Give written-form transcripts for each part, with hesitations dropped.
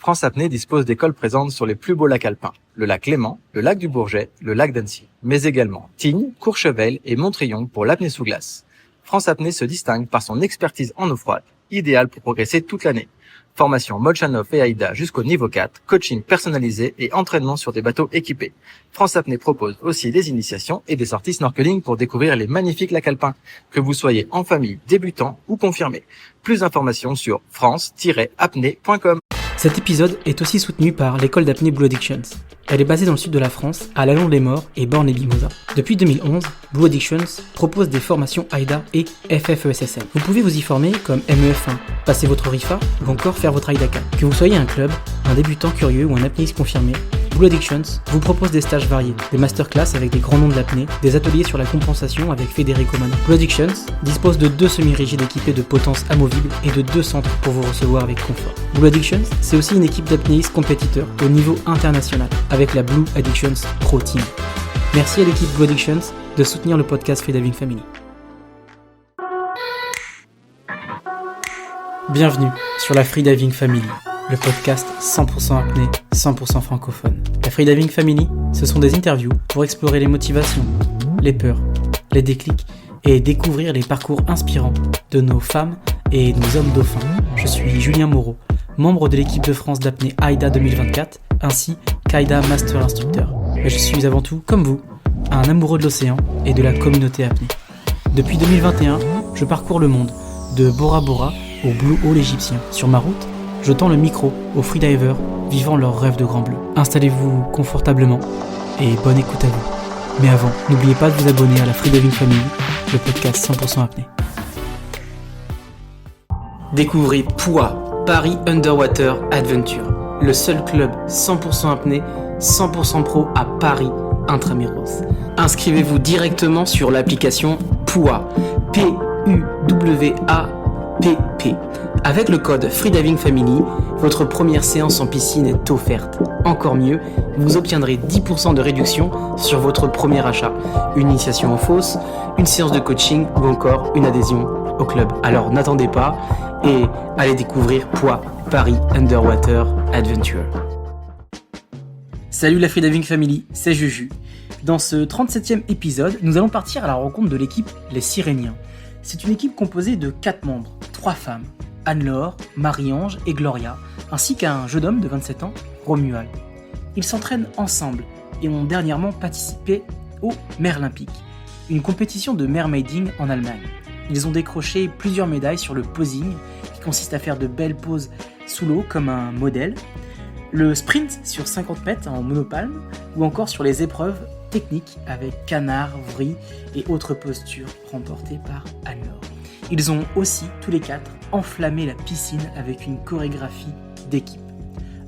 France Apnée dispose d'écoles présentes sur les plus beaux lacs alpins, le lac Léman, le lac du Bourget, le lac d'Annecy, mais également Tignes, Courchevel et Montrion pour l'apnée sous glace. France Apnée se distingue par son expertise en eau froide, idéale pour progresser toute l'année. Formation Molchanov et AIDA jusqu'au niveau 4, coaching personnalisé et entraînement sur des bateaux équipés. France Apnée propose aussi des initiations et des sorties snorkeling pour découvrir les magnifiques lacs alpins, que vous soyez en famille, débutant ou confirmé. Plus d'informations sur france-apnée.com. Cet épisode est aussi soutenu par l'école d'apnée Blue Addictions. Elle est basée dans le sud de la France, à La Londe-les-Morts et Borne-les-Mimosas. Depuis 2011, Blue Addictions propose des formations AIDA et FFESSM. Vous pouvez vous y former comme MEF1, passer votre RIFA ou encore faire votre AIDA 4. Que vous soyez un club, un débutant curieux ou un apnéiste confirmé, Blue Addictions vous propose des stages variés, des masterclass avec des grands noms de l'apnée, des ateliers sur la compensation avec Federico Mano. Blue Addictions dispose de 2 semi-rigides équipés de potence amovible et de 2 centres pour vous recevoir avec confort. Blue Addictions, c'est aussi une équipe d'apnéistes compétiteurs au niveau international, avec la Blue Addictions Pro Team. Merci à l'équipe Blue Addictions de soutenir le podcast Freediving Family. Bienvenue sur la Freediving Family, le podcast 100% apnée, 100% francophone. La Freediving Family, ce sont des interviews pour explorer les motivations, les peurs, les déclics et découvrir les parcours inspirants de nos femmes et nos hommes dauphins. Je suis Julien Moreau, membre de l'équipe de France d'apnée AIDA 2024, ainsi qu'AIDA Master Instructeur. Mais je suis avant tout, comme vous, un amoureux de l'océan et de la communauté apnée. Depuis 2021, je parcours le monde, de Bora Bora au Blue Hole égyptien. Sur ma route, je tends le micro aux freedivers vivant leur rêve de grand bleu. Installez-vous confortablement et bonne écoute à vous. Mais avant, n'oubliez pas de vous abonner à la Freediving Family, le podcast 100% apnée. Découvrez PUA, Paris Underwater Adventure, le seul club 100% apnée, 100% pro à Paris intramuros. Inscrivez-vous directement sur l'application PUA, P-U-W-A-P-P. Avec le code Freediving Family, votre première séance en piscine est offerte. Encore mieux, vous obtiendrez 10% de réduction sur votre premier achat, une initiation en fosse, une séance de coaching ou encore une adhésion au club. Alors n'attendez pas et allez découvrir PUA, Paris Underwater Adventure. Salut la Freediving Family, c'est Juju. Dans ce 37e épisode, nous allons partir à la rencontre de l'équipe Les Siréniens. C'est une équipe composée de 4 membres, 3 femmes, Anne-Laure, Marie-Ange et Gloria, ainsi qu'un jeune homme de 27 ans, Romuald. Ils s'entraînent ensemble et ont dernièrement participé au Merlympique, une compétition de mermaiding en Allemagne. Ils ont décroché plusieurs médailles sur le posing, qui consiste à faire de belles poses sous l'eau comme un modèle, le sprint sur 50 mètres en monopalme, ou encore sur les épreuves techniques avec canard, vrille et autres postures remportées par Anne-Laure. Ils ont aussi, tous les 4, enflammé la piscine avec une chorégraphie d'équipe.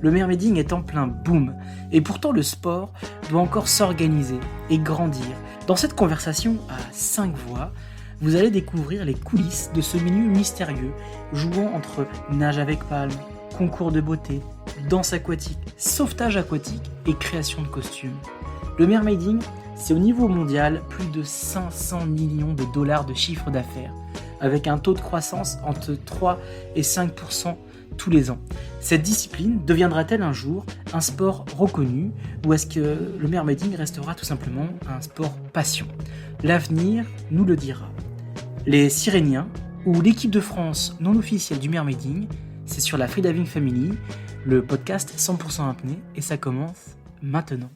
Le mermaiding est en plein boom, et pourtant le sport doit encore s'organiser et grandir. Dans cette conversation à 5 voix, vous allez découvrir les coulisses de ce milieu mystérieux, jouant entre nage avec palme, concours de beauté, danse aquatique, sauvetage aquatique et création de costumes. Le mermaiding, c'est au niveau mondial plus de 500 millions de dollars de chiffre d'affaires, avec un taux de croissance entre 3 et 5% tous les ans. Cette discipline deviendra-t-elle un jour un sport reconnu, ou est-ce que le mermaiding restera tout simplement un sport passion ? L'avenir nous le dira. Les Siréniens, ou l'équipe de France non officielle du mermaiding, c'est sur la Freediving Family, le podcast 100% apnée, et ça commence maintenant.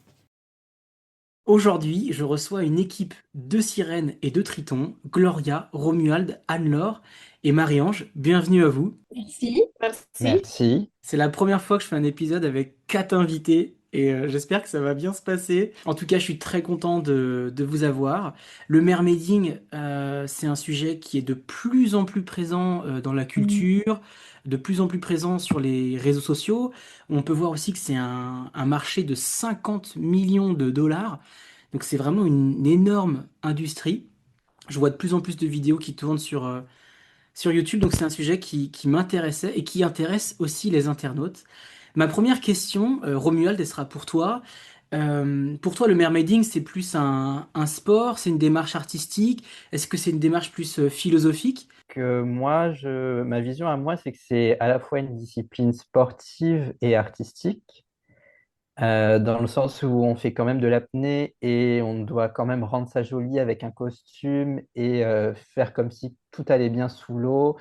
Aujourd'hui, je reçois une équipe de sirènes et de tritons, Gloria, Romuald, Anne-Laure et Marie-Ange. Bienvenue à vous. Merci. C'est la première fois que je fais un épisode avec 4 invités et j'espère que ça va bien se passer. En tout cas, je suis très content de vous avoir. Le mermaiding, c'est un sujet qui est de plus en plus présent dans la culture, de plus en plus présent sur les réseaux sociaux. On peut voir aussi que c'est un marché de 50 millions de dollars. Donc c'est vraiment une énorme industrie. Je vois de plus en plus de vidéos qui tournent sur YouTube. Donc c'est un sujet qui m'intéressait et qui intéresse aussi les internautes. Ma première question, Romuald, elle sera pour toi. Pour toi, le mermaiding, c'est plus un sport, c'est une démarche artistique? Est-ce que c'est une démarche plus philosophique? que moi, ma vision à moi, c'est que c'est à la fois une discipline sportive et artistique, dans le sens où on fait quand même de l'apnée et on doit quand même rendre ça joli avec un costume et faire comme si tout allait bien sous l'eau,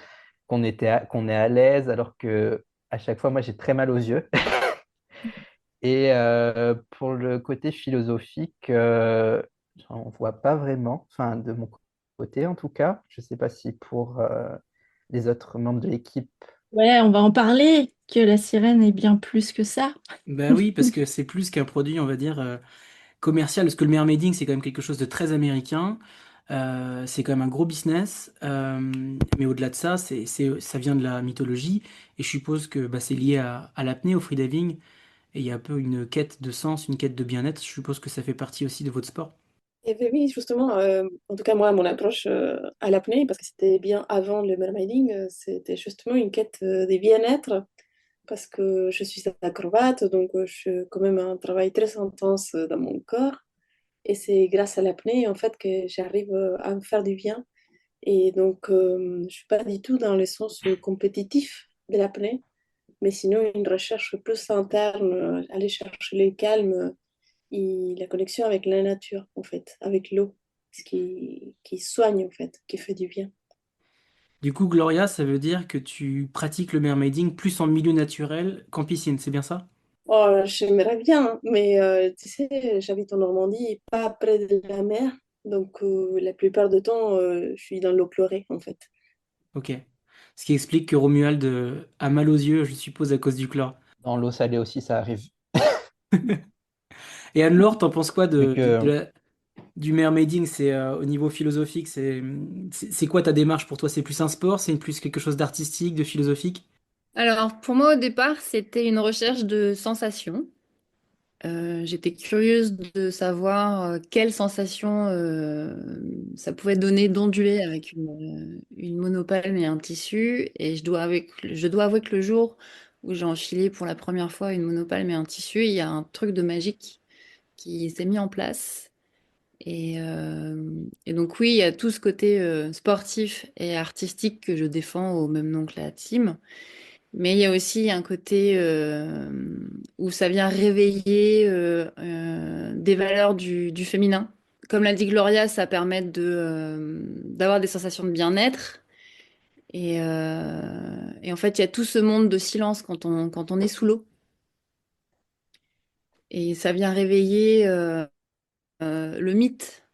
qu'on est à l'aise, alors que à chaque fois, moi, j'ai très mal aux yeux. Et pour le côté philosophique, j'en vois pas vraiment, enfin de mon côté en tout cas. Je sais pas si pour les autres membres de l'équipe. Ouais, on va en parler, que la sirène est bien plus que ça. Bah oui, parce que c'est plus qu'un produit, on va dire, commercial, parce que le mermaiding, c'est quand même quelque chose de très américain. C'est quand même un gros business. Mais au-delà de ça, ça vient de la mythologie. Et je suppose que bah, c'est lié à l'apnée, au freediving. Et il y a un peu une quête de sens, une quête de bien-être. Je suppose que ça fait partie aussi de votre sport. Et bien oui, justement, en tout cas moi, mon approche à l'apnée, parce que c'était bien avant le mermaiding, c'était justement une quête de bien-être, parce que je suis acrobate, donc je fais quand même un travail très intense dans mon corps, et c'est grâce à l'apnée, en fait, que j'arrive à me faire du bien. Et donc, je suis pas du tout dans le sens compétitif de l'apnée, mais sinon une recherche plus interne, aller chercher le calme et la connexion avec la nature, en fait, avec l'eau, qui soigne, en fait, qui fait du bien. Du coup, Gloria, ça veut dire que tu pratiques le mermaiding plus en milieu naturel qu'en piscine, c'est bien ça? Oh, j'aimerais bien, hein, mais tu sais, j'habite en Normandie et pas près de la mer, donc la plupart du temps, je suis dans l'eau chlorée, en fait. Ok. Ce qui explique que Romuald a mal aux yeux, je suppose, à cause du chlore. Dans l'eau salée aussi, ça arrive. Et Anne-Laure, t'en penses quoi Vu que du mermaiding? C'est au niveau philosophique, c'est quoi ta démarche pour toi? C'est plus un sport? C'est plus quelque chose d'artistique, de philosophique? Alors, pour moi, au départ, c'était une recherche de sensations. J'étais curieuse de savoir quelle sensation ça pouvait donner d'onduler avec une monopalme et un tissu. Et je dois avouer que le jour où j'ai enfilé pour la première fois une monopalme et un tissu, il y a un truc de magique qui s'est mis en place. Et donc oui, il y a tout ce côté sportif et artistique que je défends au même nom que la team. Mais il y a aussi un côté où ça vient réveiller des valeurs du féminin. Comme l'a dit Gloria, ça permet d'avoir des sensations de bien-être. Et en fait, il y a tout ce monde de silence quand on est sous l'eau. Et ça vient réveiller le mythe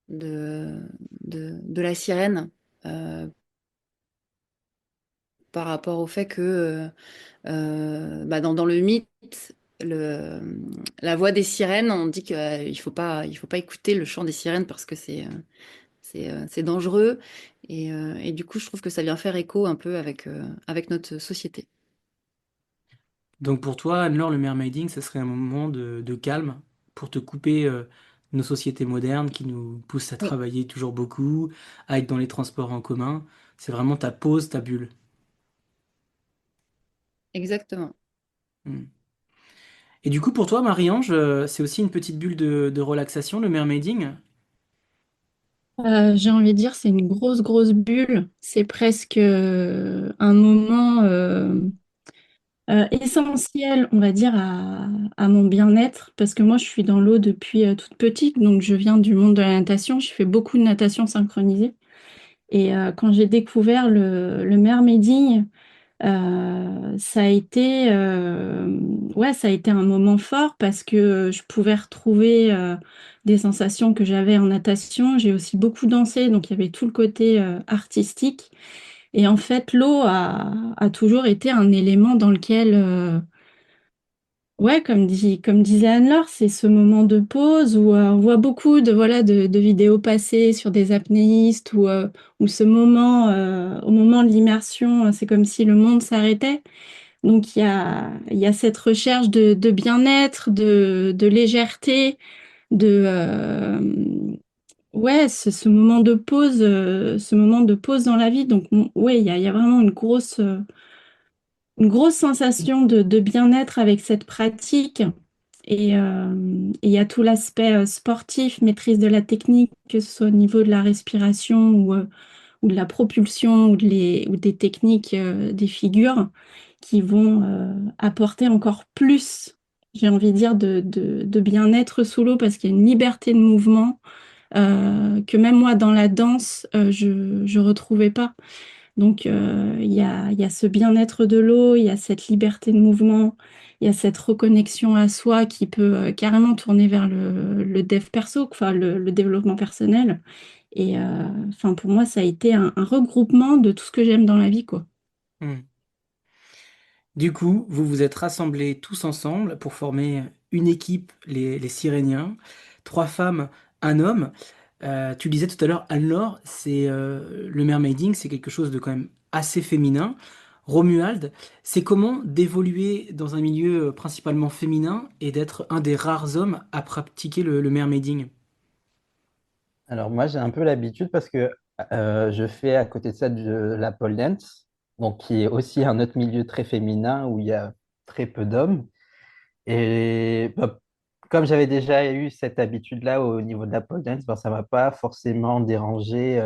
de, de la sirène euh, par rapport au fait que bah, dans le mythe, le, la voix des sirènes, on dit qu'il faut pas écouter le chant des sirènes parce que c'est dangereux. Et du coup, je trouve que ça vient faire écho un peu avec notre société. Donc pour toi, Anne-Laure, le mermaiding, ce serait un moment de calme pour te couper nos sociétés modernes qui nous poussent à Oui, travailler toujours beaucoup, à être dans les transports en commun. C'est vraiment ta pause, ta bulle. exactement. Hmm. Et du coup, pour toi, Marie-Ange, c'est aussi une petite bulle de relaxation, le mermaiding? J'ai envie de dire, c'est une grosse bulle. C'est presque un moment essentiel, on va dire, à mon bien-être, parce que moi, je suis dans l'eau depuis toute petite, donc je viens du monde de la natation. Je fais beaucoup de natation synchronisée. Et quand j'ai découvert le mermaiding, ça a été, ouais, ça a été un moment fort parce que je pouvais retrouver des sensations que j'avais en natation. J'ai aussi beaucoup dansé, donc il y avait tout le côté artistique. Et en fait, a toujours été un élément dans lequel, ouais, comme disait Anne-Laure, c'est ce moment de pause où on voit beaucoup de vidéos passées sur des apnéistes où ce moment, au moment de l'immersion, c'est comme si le monde s'arrêtait. Donc il y a cette recherche de bien-être, de légèreté, de ouais, ce moment de pause, ce moment de pause dans la vie. Donc ouais, il y a vraiment une grosse sensation de bien-être avec cette pratique. Et il y a tout l'aspect sportif, maîtrise de la technique, que ce soit au niveau de la respiration ou de la propulsion ou des techniques des figures qui vont apporter encore plus, j'ai envie de dire, de bien-être sous l'eau parce qu'il y a une liberté de mouvement que même moi dans la danse, je retrouvais pas. Donc, il y a ce bien-être de l'eau, il y a cette liberté de mouvement, il y a cette reconnexion à soi qui peut carrément tourner vers le dev perso, enfin, le développement personnel. Et enfin, pour moi, ça a été un regroupement de tout ce que j'aime dans la vie, quoi. Hmm. Du coup, vous vous êtes rassemblés tous ensemble pour former une équipe, les Siréniens, trois femmes, un homme. Tu disais tout à l'heure, Anne-Laure, le mermaiding, c'est quelque chose de quand même assez féminin. Romuald, c'est comment d'évoluer dans un milieu principalement féminin et d'être un des rares hommes à pratiquer le mermaiding? Alors moi, j'ai un peu l'habitude parce que je fais à côté de ça de la pole dance, donc qui est aussi un autre milieu très féminin où il y a très peu d'hommes. Et bah, comme j'avais déjà eu cette habitude-là au niveau de la pole dance, bah, ça ne m'a pas forcément dérangé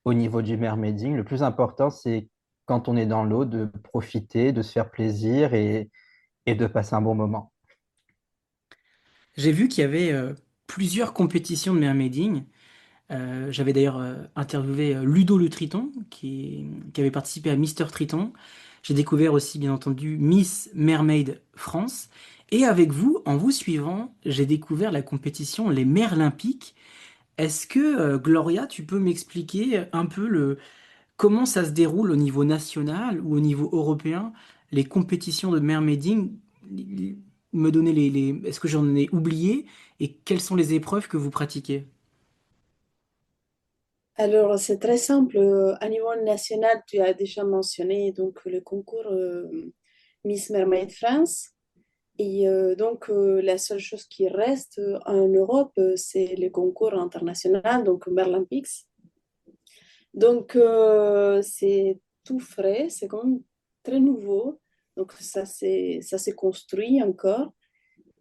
au niveau du mermaiding. Le plus important, c'est quand on est dans l'eau, de profiter, de se faire plaisir et de passer un bon moment. J'ai vu qu'il y avait plusieurs compétitions de mermaiding. J'avais d'ailleurs interviewé Ludo le Triton, qui avait participé à Mister Triton. J'ai découvert aussi, bien entendu, Miss Mermaid France. Et avec vous, en vous suivant, j'ai découvert la compétition Les Merlympiques. Est-ce que, Gloria, tu peux m'expliquer un peu comment ça se déroule au niveau national ou au niveau européen, les compétitions de mermaiding? Me donner est-ce que j'en ai oublié et quelles sont les épreuves que vous pratiquez? Alors, c'est très simple. À niveau national, tu as déjà mentionné donc, le concours Miss Mermaid France. Et donc, la seule chose qui reste en Europe, c'est le concours international, donc Merlympics. Donc, c'est tout frais, c'est quand même très nouveau. Donc, ça s'est construit encore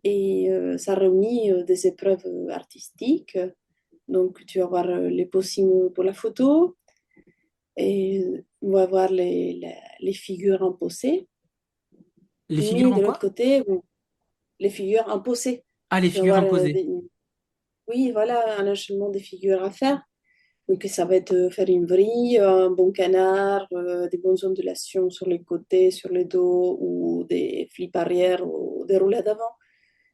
et ça réunit des épreuves artistiques. Donc, tu vas avoir les postings pour la photo et on va avoir les figures imposées. Les figures Mais en de l'autre quoi? côté, les figures imposées. Ah, les Tu vas figures avoir imposées. oui, voilà, un enchaînement des figures à faire. Donc, ça va être faire une vrille, un bon canard, des bonnes ondulations sur les côtés, sur les dos, ou des flips arrière, ou des roulades avant.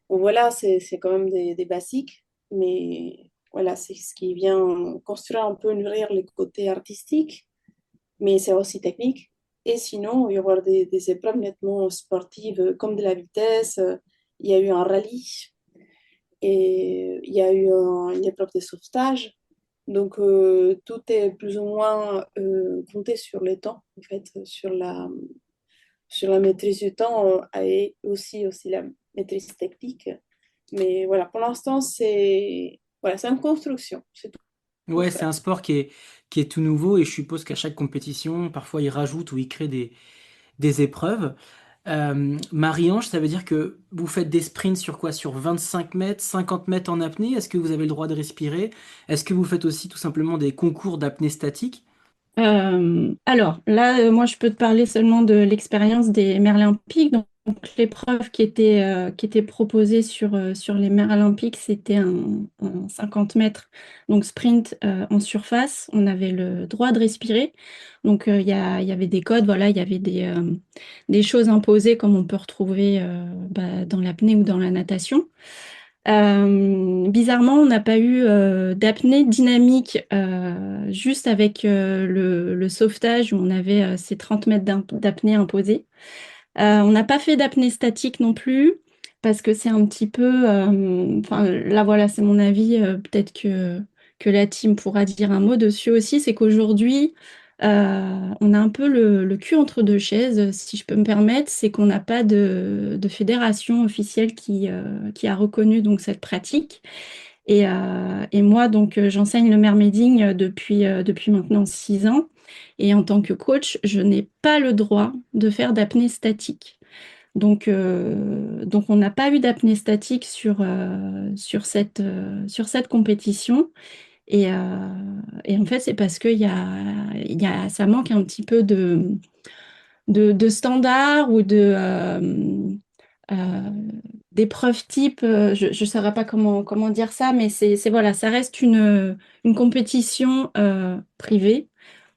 Bon, voilà, c'est quand même des basiques, mais voilà, c'est ce qui vient construire un peu, nourrir les côtés artistiques, mais c'est aussi technique. Et sinon, il va y avoir des épreuves nettement sportives, comme de la vitesse. Il y a eu un rallye et il y a eu une épreuve de sauvetage. Donc, tout est plus ou moins compté sur le temps, en fait, sur la maîtrise du temps et aussi la maîtrise technique. Mais voilà, pour l'instant, c'est une construction, c'est tout Ouais, c'est frais. un sport qui est tout nouveau et je suppose qu'à chaque compétition, parfois ils rajoutent ou ils créent des épreuves. Marie-Ange, ça veut dire que vous faites des sprints sur quoi? Sur 25 mètres, 50 mètres en apnée? Est-ce que vous avez le droit de respirer? Est-ce que vous faites aussi tout simplement des concours d'apnée statique? Alors là, moi, je peux te parler seulement de l'expérience des Merlympiques. Donc, l'épreuve qui était proposée sur les Merlympiques, c'était un 50 mètres, donc sprint en surface. On avait le droit de respirer. Donc, il y avait des codes, voilà, il y avait des choses imposées comme on peut retrouver dans l'apnée ou dans la natation. Bizarrement, on n'a pas eu d'apnée dynamique juste avec le sauvetage où on avait ces 30 mètres d'apnée imposés. On n'a pas fait d'apnée statique non plus parce que c'est un petit peu... Enfin, là, voilà, c'est mon avis. Peut-être que la team pourra dire un mot dessus aussi. C'est qu'aujourd'hui, on a un peu le cul entre deux chaises, si je peux me permettre. C'est qu'on n'a pas de fédération officielle qui a reconnu donc, cette pratique. Et moi, donc, j'enseigne le mermaiding depuis maintenant 6 ans. Et en tant que coach, je n'ai pas le droit de faire d'apnée statique. Donc on n'a pas eu d'apnée statique sur cette compétition. Et en fait, c'est parce ça manque un petit peu de standards ou euh, d'épreuves type. Je ne saurais pas comment dire ça, mais voilà, ça reste une compétition privée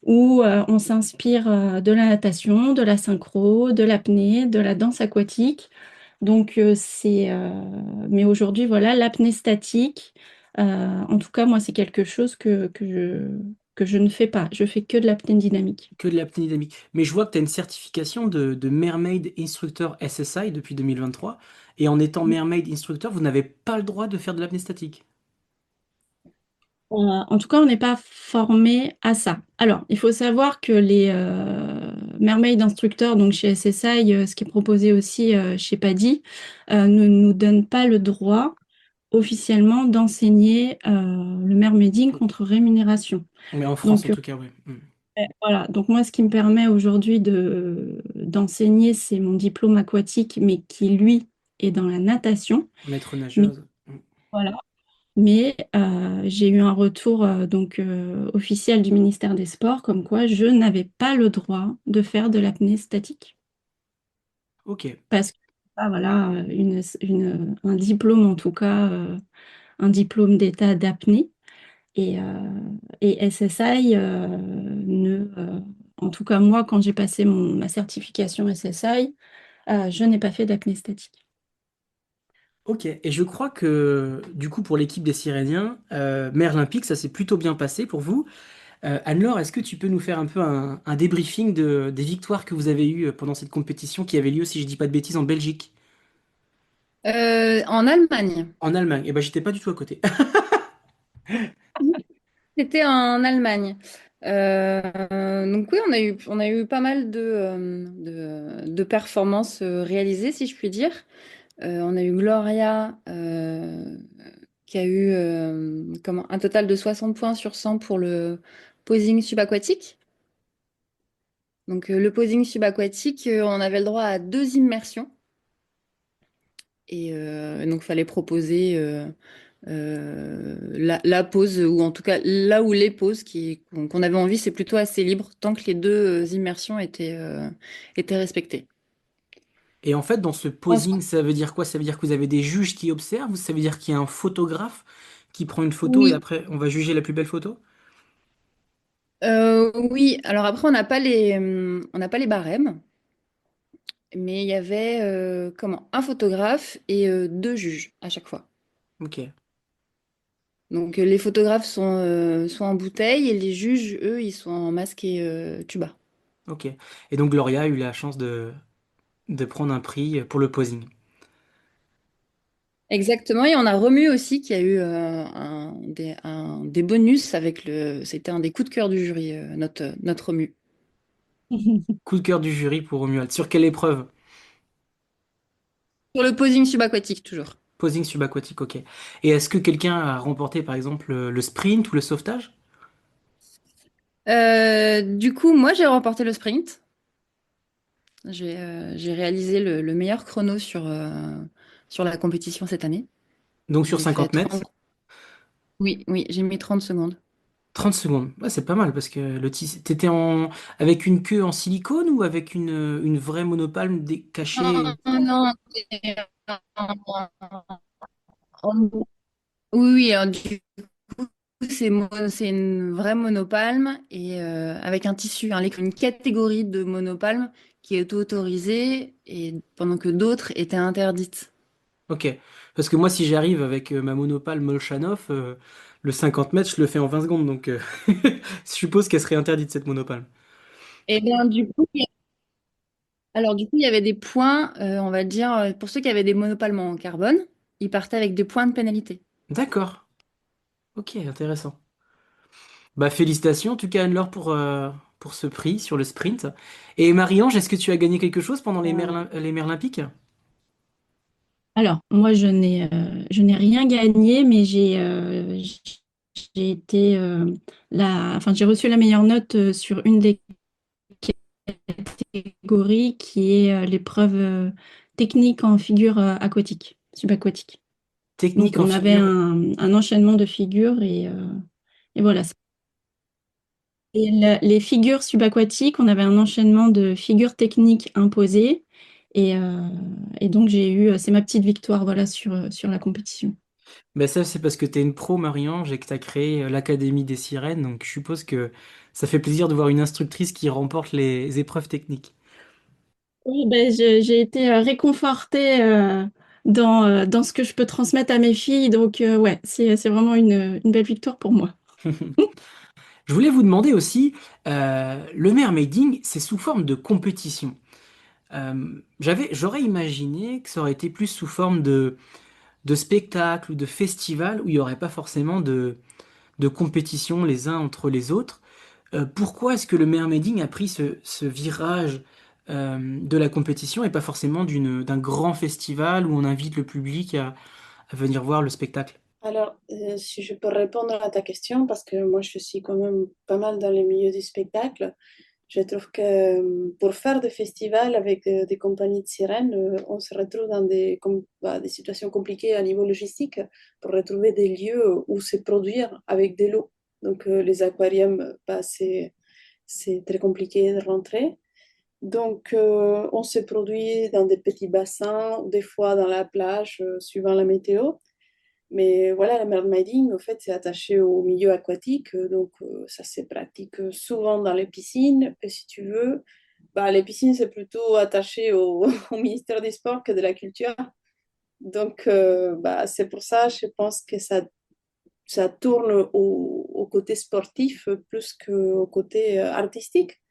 où on s'inspire de la natation, de la synchro, de l'apnée, de la danse aquatique. Donc, mais aujourd'hui, voilà, l'apnée statique, en tout cas, moi, c'est quelque chose que je ne fais pas. Je fais que de l'apnée dynamique. Que de l'apnée dynamique. Mais je vois que tu as une certification de Mermaid Instructor SSI depuis 2023. Et en étant Mermaid Instructor, vous n'avez pas le droit de faire de l'apnée statique. En tout cas, on n'est pas formé à ça. Alors, il faut savoir que les mermaid instructeurs, donc chez SSI, ce qui est proposé aussi chez PADI, ne nous donne pas le droit officiellement d'enseigner le mermaiding contre rémunération. Mais en France, en Donc, tout cas, oui. voilà. Donc, moi, ce qui me permet aujourd'hui d'enseigner, c'est mon diplôme aquatique, mais qui, lui, est dans la natation. Maître Mais nageuse. voilà. Mais j'ai eu un retour officiel du ministère des Sports comme quoi je n'avais pas le droit de faire de l'apnée statique. Ok. Parce que voilà, un diplôme en tout cas, un diplôme d'état d'apnée. Et SSI en tout cas moi, quand j'ai passé ma certification SSI, je n'ai pas fait d'apnée statique. Ok. Et je crois que, du coup, pour l'équipe des Siréniens, mer olympique, ça s'est plutôt bien passé pour vous. Anne-Laure, est-ce que tu peux nous faire un peu un débriefing des victoires que vous avez eues pendant cette compétition qui avait lieu, si je dis pas de bêtises, en Belgique, En Allemagne. en Allemagne? Eh ben, j'étais pas du tout à côté. C'était en Allemagne. Donc oui, on a eu pas mal de performances réalisées, si je puis dire. On a eu Gloria qui a eu un total de 60 points sur 100 pour le posing subaquatique. Donc le posing subaquatique, on avait le droit à 2 immersions. Et donc, il fallait proposer la pause, ou en tout cas là où les pauses qu'on avait envie, c'est plutôt assez libre, tant que les deux immersions étaient respectées. Et en fait, dans ce posing, ça veut dire quoi? Ça veut dire que vous avez des juges qui observent, ou ça veut dire qu'il y a un photographe qui prend une photo et Oui. après on va juger la plus belle photo? Oui, alors après, on n'a pas les barèmes, mais il y avait un photographe et 2 juges à chaque fois. Ok, Donc les photographes sont en bouteille et les juges, eux, ils sont en masque et tuba. ok. Et donc Gloria a eu la chance de prendre un prix pour le posing. Exactement, et on a Remu aussi qui a eu des bonus c'était un des coups de cœur du jury, notre Remu. Coup de cœur du jury pour Romuald. Sur quelle épreuve? Pour le posing subaquatique, toujours. Posing subaquatique, ok. Et est-ce que quelqu'un a remporté par exemple le sprint ou le sauvetage? Du coup, moi, j'ai remporté le sprint. J'ai réalisé le meilleur chrono sur la compétition cette année. Donc sur J'ai fait 50 mètres? 30. Oui, oui, j'ai mis 30 secondes. 30 secondes. Ouais, c'est pas mal parce que t'étais avec une queue en silicone ou avec une vraie monopalme cachée? Non, non, en- oui, oui, du c'est une vraie monopalme et avec un tissu, une catégorie de monopalme qui est autorisée et pendant que d'autres étaient interdites. Ok. Parce que moi, si j'arrive avec ma monopale Molchanov, le 50 mètres, je le fais en 20 secondes. Donc, je suppose qu'elle serait interdite, cette monopale. Et bien du coup, il y avait des points, on va dire, pour ceux qui avaient des monopalmes en carbone, ils partaient avec des points de pénalité. D'accord. Ok, intéressant. Bah, félicitations, en tout cas, Anne-Laure, pour ce prix sur le sprint. Et Marie-Ange, est-ce que tu as gagné quelque chose pendant les mers olympiques? Alors, moi, je n'ai rien gagné, mais j'ai été enfin, j'ai reçu la meilleure note sur une des catégories qui est l'épreuve technique en figure subaquatique. Technique Donc, en on avait figure. un enchaînement de figures Et voilà. Et les figures subaquatiques, on avait un enchaînement de figures techniques imposées. Et, euh, et donc, c'est ma petite victoire, voilà, sur la compétition. Ben ça, c'est parce que tu es une pro, Marie-Ange, et que tu as créé l'Académie des sirènes. Donc, je suppose que ça fait plaisir de voir une instructrice qui remporte les épreuves techniques. Oui, ben, j'ai été réconfortée dans ce que je peux transmettre à mes filles. Donc, ouais, c'est vraiment une belle victoire pour moi. Je voulais vous demander aussi, le mermaiding, c'est sous forme de compétition. J'aurais imaginé que ça aurait été plus sous forme de spectacle ou de festival où il n'y aurait pas forcément de compétition les uns entre les autres. Pourquoi est-ce que le mermaiding a pris ce virage de la compétition et pas forcément d'un grand festival où on invite le public à venir voir le spectacle? Alors, si je peux répondre à ta question, parce que moi, je suis quand même pas mal dans le milieu du spectacle, je trouve que pour faire des festivals avec des compagnies de sirènes, on se retrouve dans des situations compliquées à niveau logistique pour retrouver des lieux où se produire avec de l'eau. Donc, les aquariums, c'est très compliqué de rentrer. Donc, on se produit dans des petits bassins, des fois dans la plage, suivant la météo. Mais voilà, la mermaiding, en fait, c'est attaché au milieu aquatique, donc ça se pratique souvent dans les piscines. Et si tu veux, bah, les piscines, c'est plutôt attaché au ministère des Sports que de la Culture. Donc, bah, c'est pour ça, je pense que ça tourne au côté sportif plus qu'au côté artistique,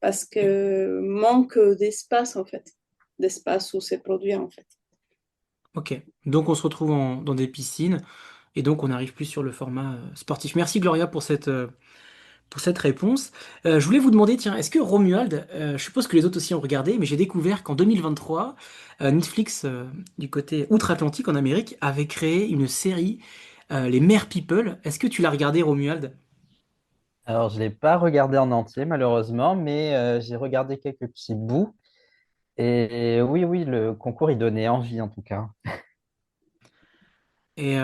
parce que manque d'espace, en fait, d'espace où c'est produit, en fait. Ok, donc on se retrouve dans des piscines et donc on n'arrive plus sur le format sportif. Merci Gloria pour cette réponse. Je voulais vous demander, tiens, est-ce que Romuald, je suppose que les autres aussi ont regardé, mais j'ai découvert qu'en 2023, Netflix, du côté outre-Atlantique en Amérique, avait créé une série, Les Mères People. Est-ce que tu l'as regardé, Romuald? Alors, je ne l'ai pas regardé en entier, malheureusement, mais j'ai regardé quelques petits bouts. Et oui, oui, le concours, il donnait envie, en tout cas. Et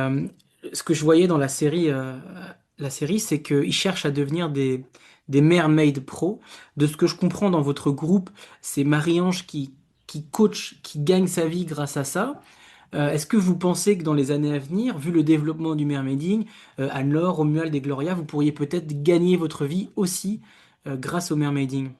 ce que je voyais dans la série, c'est qu'ils cherchent à devenir des mermaid pro. De ce que je comprends dans votre groupe, c'est Marie-Ange qui coach, qui gagne sa vie grâce à ça. Est-ce que vous pensez que dans les années à venir, vu le développement du mermaiding, Anne-Laure, Romuald et Gloria, vous pourriez peut-être gagner votre vie aussi grâce au mermaiding?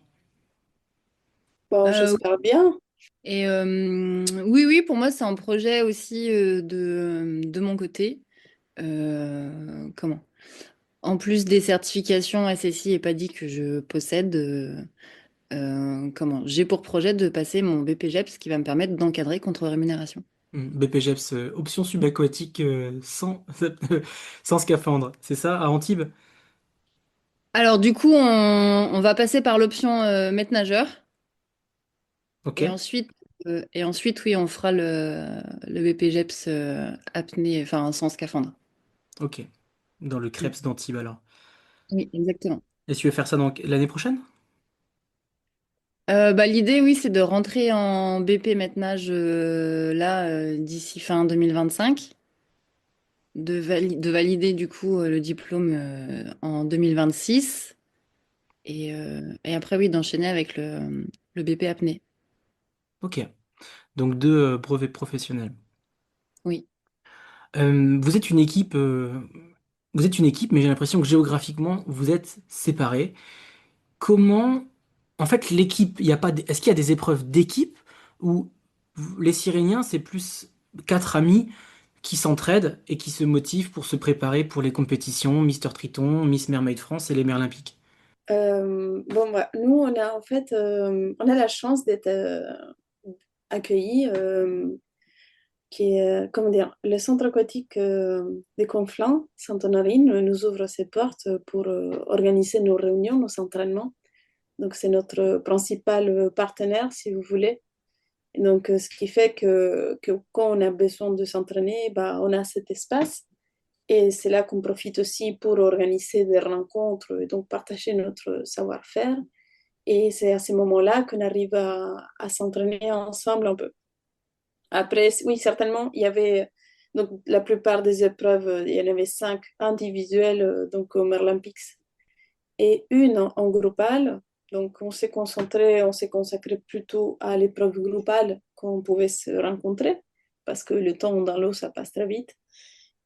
Bon, Euh, j'espère bien. Et oui, oui, pour moi, c'est un projet aussi de mon côté. Comment? En plus des certifications SSI et PADI que je possède, j'ai pour projet de passer mon BPGEPS qui va me permettre d'encadrer contre rémunération. BPGEPS, option subaquatique sans scaphandre, c'est ça, à Antibes? Alors du coup, on va passer par l'option maître nageur Ok, et ensuite, oui, on fera le BPGEPS apnée, enfin sans scaphandre. ok. Dans le Krebs d'Antibes alors. Oui, exactement. Et tu veux faire ça l'année prochaine? Bah, l'idée, oui, c'est de rentrer en BP maître nage là d'ici fin 2025, de valider du coup le diplôme en 2026 et après, oui, d'enchaîner avec le BP apnée. Ok. Donc deux brevets professionnels. Oui. Vous êtes une équipe, mais j'ai l'impression que géographiquement vous êtes séparés. Comment, en fait, l'équipe, il y a pas, est-ce qu'il y a des épreuves d'équipe où les Cyréniens, c'est plus quatre amis qui s'entraident et qui se motivent pour se préparer pour les compétitions, Mister Triton, Miss Mermaid France et les Merlympiques. Bon, bah, nous, on a en fait, on a la chance d'être accueillis, qui est, comment dire, le centre aquatique des Conflans, Sainte-Honorine, nous ouvre ses portes pour organiser nos réunions, nos entraînements. Donc, c'est notre principal partenaire, si vous voulez. Et donc, ce qui fait que quand on a besoin de s'entraîner, bah, on a cet espace. Et c'est là qu'on profite aussi pour organiser des rencontres et donc partager notre savoir-faire. Et c'est à ce moment-là qu'on arrive à s'entraîner ensemble un peu. Après, oui, certainement, il y avait Donc, la plupart des épreuves, il y en avait 5 individuelles, donc au Merlin-Pix, et une en groupale. Donc, on s'est consacré plutôt à l'épreuve groupale quand on pouvait se rencontrer, parce que le temps dans l'eau, ça passe très vite.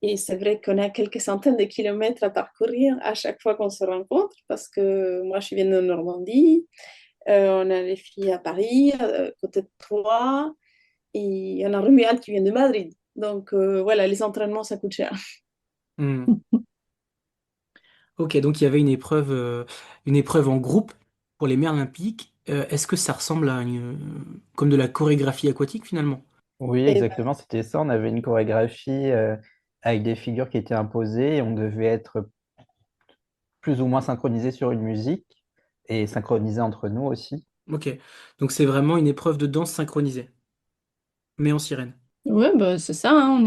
Et c'est vrai qu'on a quelques centaines de kilomètres à parcourir à chaque fois qu'on se rencontre, parce que moi, je viens de Normandie, on a les filles à Paris, côté de Troyes, et on a Romuald qui vient de Madrid. Donc voilà, les entraînements, ça coûte cher. Hmm. Ok, donc il y avait une épreuve en groupe pour les mers olympiques. Est-ce que ça ressemble à comme de la chorégraphie aquatique finalement? Oui, Et exactement, c'était ça. On avait une chorégraphie avec des figures qui étaient imposées et on devait être plus ou moins synchronisés sur une musique et synchronisés entre nous aussi. Ok, donc c'est vraiment une épreuve de danse synchronisée, mais en sirène. Ouais, bah, c'est ça, hein,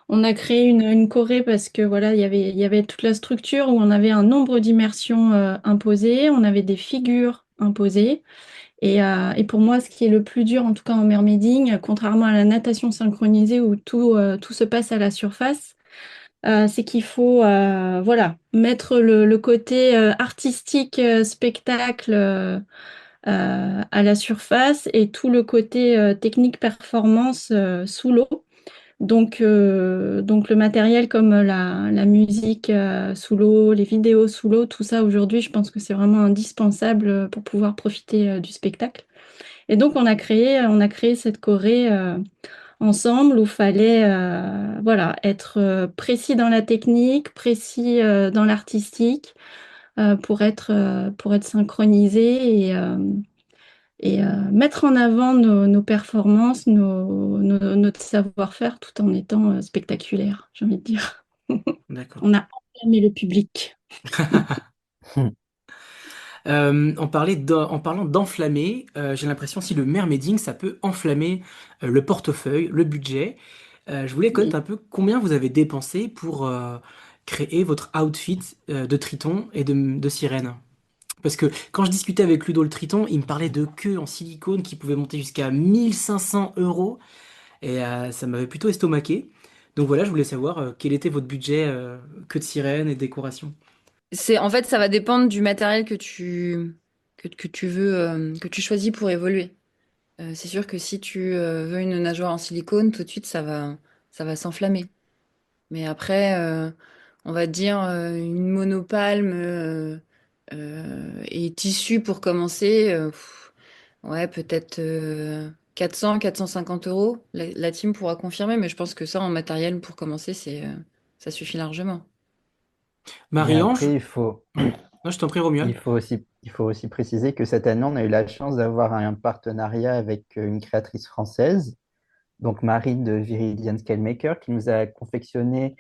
on a créé une choré parce que voilà, il y avait toute la structure où on avait un nombre d'immersions imposées, on avait des figures imposées. Et pour moi, ce qui est le plus dur, en tout cas en mermaiding, contrairement à la natation synchronisée où tout se passe à la surface, c'est qu'il faut voilà, mettre le côté artistique, spectacle à la surface et tout le côté technique performance sous l'eau. Donc le matériel comme la musique sous l'eau, les vidéos sous l'eau, tout ça aujourd'hui, je pense que c'est vraiment indispensable pour pouvoir profiter du spectacle. Et donc on a créé cette choré ensemble où fallait voilà, être précis dans la technique, précis dans l'artistique pour être synchronisé mettre en avant nos performances, notre savoir-faire tout en étant spectaculaire, j'ai envie de dire. D'accord. On a enflammé le public. En parlant d'enflammer, j'ai l'impression si le mermaiding, ça peut enflammer le portefeuille, le budget. Je voulais connaître Oui. un peu combien vous avez dépensé pour créer votre outfit de Triton et de sirène. Parce que quand je discutais avec Ludo le Triton, il me parlait de queues en silicone qui pouvaient monter jusqu'à 1 500 € et ça m'avait plutôt estomaqué. Donc voilà, je voulais savoir quel était votre budget queue de sirène et décoration. En fait, ça va dépendre du matériel que tu veux, que tu choisis pour évoluer. C'est sûr que si tu veux une nageoire en silicone, tout de suite, ça va s'enflammer. Mais après, on va dire une monopalme et tissu pour commencer. Ouais, peut-être 400, 450 €. La team pourra confirmer, mais je pense que ça, en matériel pour commencer, ça suffit largement. Et Marie-Ange, après, oui. Non, je t'en prie, Romuald. il faut aussi préciser que cette année, on a eu la chance d'avoir un partenariat avec une créatrice française, donc Marine de Viridian Scalemaker, qui nous a confectionné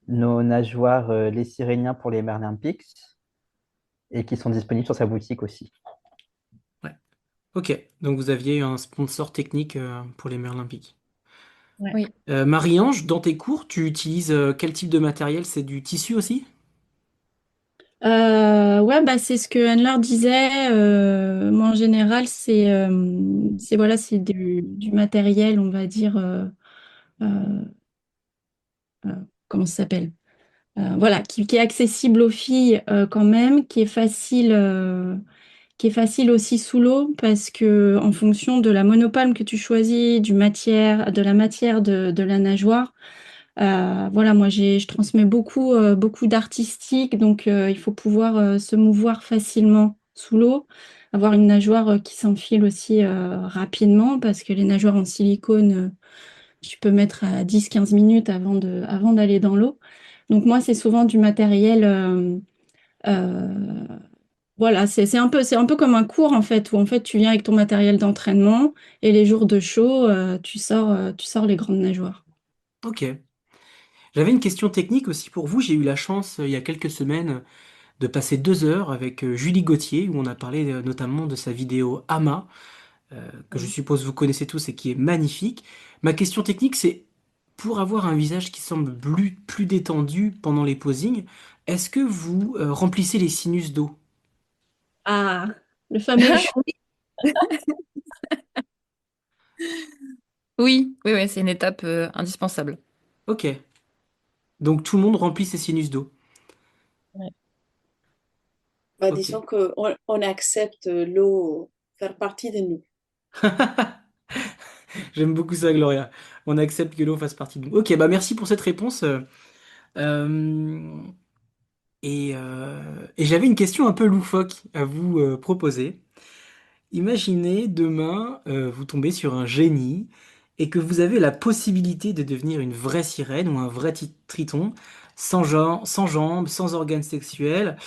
nos nageoires Les Siréniens pour les Merlin-Pix et qui sont disponibles sur sa boutique aussi. Ouais. Ok, donc vous aviez un sponsor technique pour les mers olympiques. Ouais. Oui. Marie-Ange, dans tes cours, tu utilises quel type de matériel? C'est du tissu aussi? Ouais, bah, c'est ce que Anne-Laure disait. Moi, en général, voilà, c'est du matériel, on va dire, euh, euh, comment ça s'appelle? Voilà, qui est accessible aux filles quand même, qui est facile aussi sous l'eau parce que en fonction de la monopalme que tu choisis, de la matière de la nageoire, voilà, moi je transmets beaucoup d'artistique, donc il faut pouvoir se mouvoir facilement sous l'eau, avoir une nageoire qui s'enfile aussi rapidement parce que les nageoires en silicone, tu peux mettre à 10-15 minutes avant d'aller dans l'eau. Donc moi, c'est souvent du matériel. Euh, voilà, c'est un peu comme un cours en fait, où en fait tu viens avec ton matériel d'entraînement et les jours de show, tu sors les grandes nageoires. Ok. J'avais une question technique aussi pour vous. J'ai eu la chance, il y a quelques semaines, de passer 2 heures avec Julie Gauthier, où on a parlé notamment de sa vidéo Ama, que je suppose vous connaissez tous et qui est magnifique. Ma question technique, c'est pour avoir un visage qui semble plus détendu pendant les posings, est-ce que vous remplissez les sinus d'eau? Ah, le fameux Oui, oui, oui, c'est une étape indispensable. Ok. Donc tout le monde remplit ses sinus d'eau. Ouais. Bah, Ok. disons qu'on accepte l'eau faire partie de nous. J'aime beaucoup ça, Gloria. On accepte que l'eau fasse partie de nous. Ok, bah merci pour cette réponse. Euh, et j'avais une question un peu loufoque à vous proposer. Imaginez demain, vous tombez sur un génie et que vous avez la possibilité de devenir une vraie sirène ou un vrai triton, sans jambes, sans organes sexuels,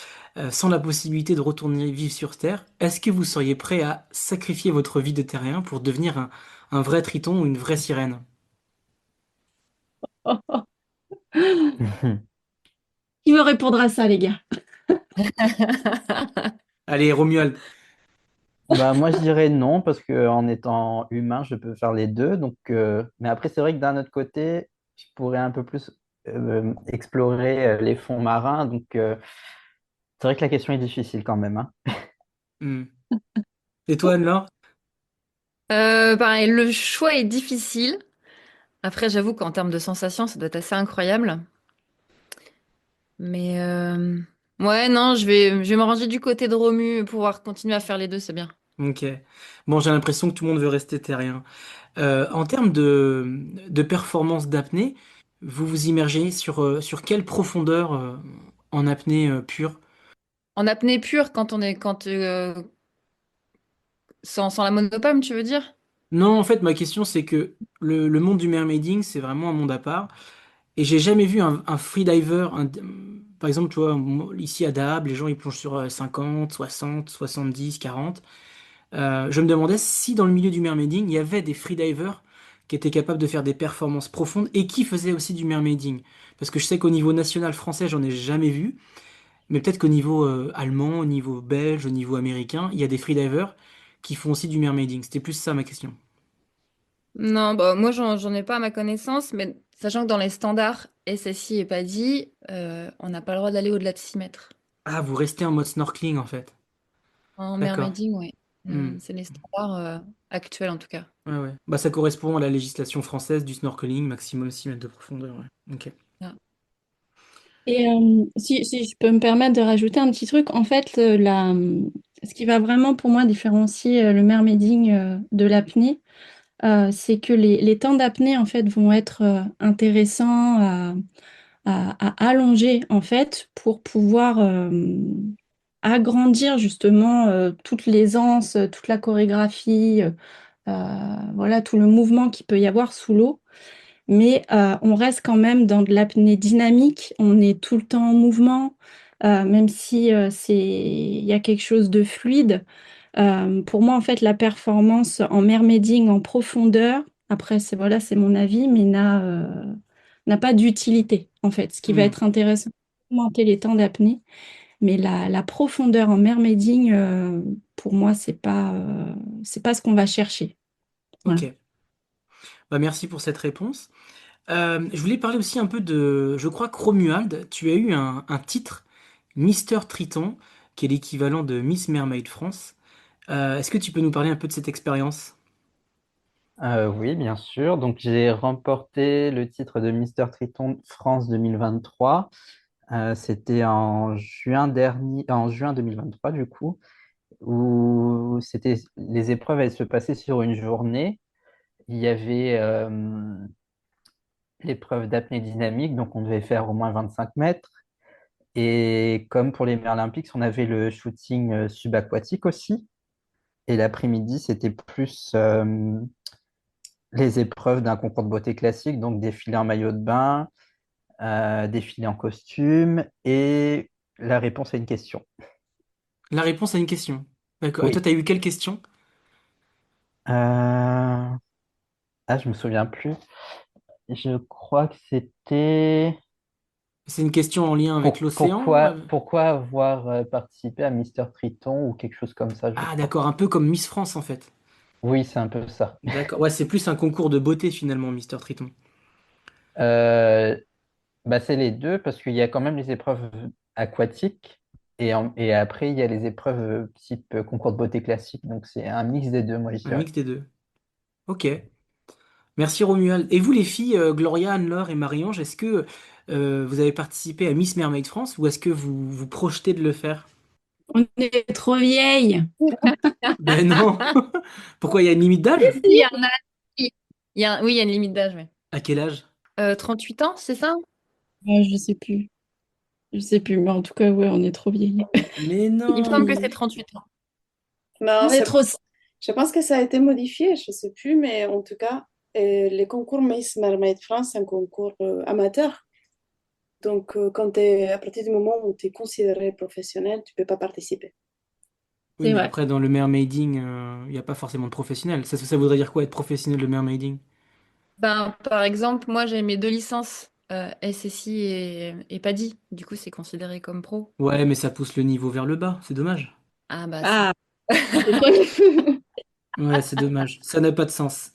sans la possibilité de retourner vivre sur Terre. Est-ce que vous seriez prêt à sacrifier votre vie de terrien pour devenir un vrai triton ou une vraie sirène? Qui me répondra à ça, les gars? Allez, Romuald. Bah, moi, je dirais non, parce que en étant humain, je peux faire les deux. Donc, mais après, c'est vrai que d'un autre côté, je pourrais un peu plus explorer les fonds marins. Donc, c'est vrai que la question est difficile quand même, hein. Hmm. Et toi, Anne-Laure? Pareil, le choix est difficile. Après, j'avoue qu'en termes de sensations, ça doit être assez incroyable. Mais ouais, non, je vais me ranger du côté de Romu, pouvoir continuer à faire les deux, c'est bien. Ok. Bon, j'ai l'impression que tout le monde veut rester terrien. En termes de performance d'apnée, vous vous immergez sur quelle profondeur en apnée pure? En apnée pure, sans la monopame, tu veux dire? Non, en fait, ma question, c'est que le monde du mermaiding, c'est vraiment un monde à part. Et j'ai jamais vu un freediver, par exemple, tu vois, ici à Dahab, les gens, ils plongent sur 50, 60, 70, 40. Je me demandais si dans le milieu du mermaiding, il y avait des freedivers qui étaient capables de faire des performances profondes et qui faisaient aussi du mermaiding. Parce que je sais qu'au niveau national français, j'en ai jamais vu, mais peut-être qu'au niveau allemand, au niveau belge, au niveau américain, il y a des freedivers qui font aussi du mermaiding. C'était plus ça ma question. Non, bah moi j'en ai pas à ma connaissance, mais sachant que dans les standards SSI et PADI, on n'a pas le droit d'aller au-delà de 6 mètres. Ah, vous restez en mode snorkeling en fait. En D'accord. mermaiding, oui. Hmm. C'est les standards actuels en tout cas. Ouais, ouais. Bah, ça correspond à la législation française du snorkeling, maximum 6 mètres de profondeur. Ouais. Ok. Et si je peux me permettre de rajouter un petit truc, en fait, ce qui va vraiment pour moi différencier le mermaiding de l'apnée, c'est que les temps d'apnée en fait vont être intéressants à allonger en fait pour pouvoir agrandir justement toute l'aisance, toute la chorégraphie, voilà tout le mouvement qu'il peut y avoir sous l'eau. Mais on reste quand même dans de l'apnée dynamique, on est tout le temps en mouvement, même si il y a quelque chose de fluide. Pour moi, en fait, la performance en mermaiding en profondeur, après, c'est mon avis, mais n'a pas d'utilité, en fait. Ce qui va Hmm. être intéressant, c'est augmenter les temps d'apnée, mais la profondeur en mermaiding, pour moi, c'est pas ce qu'on va chercher. Voilà. Ok. Bah, merci pour cette réponse. Je voulais parler aussi un peu de, je crois que Romuald, tu as eu un titre, Mister Triton, qui est l'équivalent de Miss Mermaid France. Est-ce que tu peux nous parler un peu de cette expérience? Oui, bien sûr. Donc, j'ai remporté le titre de Mister Triton France 2023. C'était en juin dernier, en juin 2023, du coup, où les épreuves elles se passaient sur une journée. Il y avait l'épreuve d'apnée dynamique, donc on devait faire au moins 25 mètres. Et comme pour les Paralympiques, on avait le shooting subaquatique aussi. Et l'après-midi, c'était plus les épreuves d'un concours de beauté classique, donc défilé en maillot de bain, défilé en costume et la réponse à une question. La réponse à une question. D'accord. Et toi, Oui. tu as eu quelle question? Ah, je me souviens plus. Je crois que c'était C'est une question en lien avec l'océan? pourquoi avoir participé à Mister Triton ou quelque chose comme ça, je Ah, crois. d'accord, un peu comme Miss France en fait. Oui, c'est un peu ça. D'accord. Ouais, c'est plus un concours de beauté finalement, Mister Triton. Euh, Bah, c'est les deux parce qu'il y a quand même les épreuves aquatiques et après il y a les épreuves type concours de beauté classique. Donc c'est un mix des deux, moi je Un dirais. mix des deux. Ok. Merci Romuald. Et vous les filles, Gloria, Anne-Laure et Marie-Ange, est-ce que vous avez participé à Miss Mermaid France ou est-ce que vous vous projetez de le faire? On est trop vieilles. Ben non. Pourquoi il y a une limite d'âge? Il y en a. Oui, il y a une limite d'âge, oui. À quel âge? 38 ans, c'est ça? Je sais plus. Je sais plus, mais en tout cas, ouais, on est trop vieilles. Mais Il me semble que non. c'est 38 ans. Non, On est trop... je pense que ça a été modifié, je ne sais plus, mais en tout cas, les concours Miss Mermaid France, c'est un concours amateur. Donc, à partir du moment où tu es considéré professionnel, tu ne peux pas participer. Oui, C'est mais vrai. après, dans le mermaiding, il n'y a pas forcément de professionnel. Ça voudrait dire quoi être professionnel de mermaiding? Ben, par exemple, moi j'ai mes deux licences SSI et PADI. Du coup, c'est considéré comme pro. Ouais, mais ça pousse le niveau vers le bas. C'est dommage. Ah bah ça. Ah, c'est toi qui... Ouais, c'est dommage. Ça n'a pas de sens.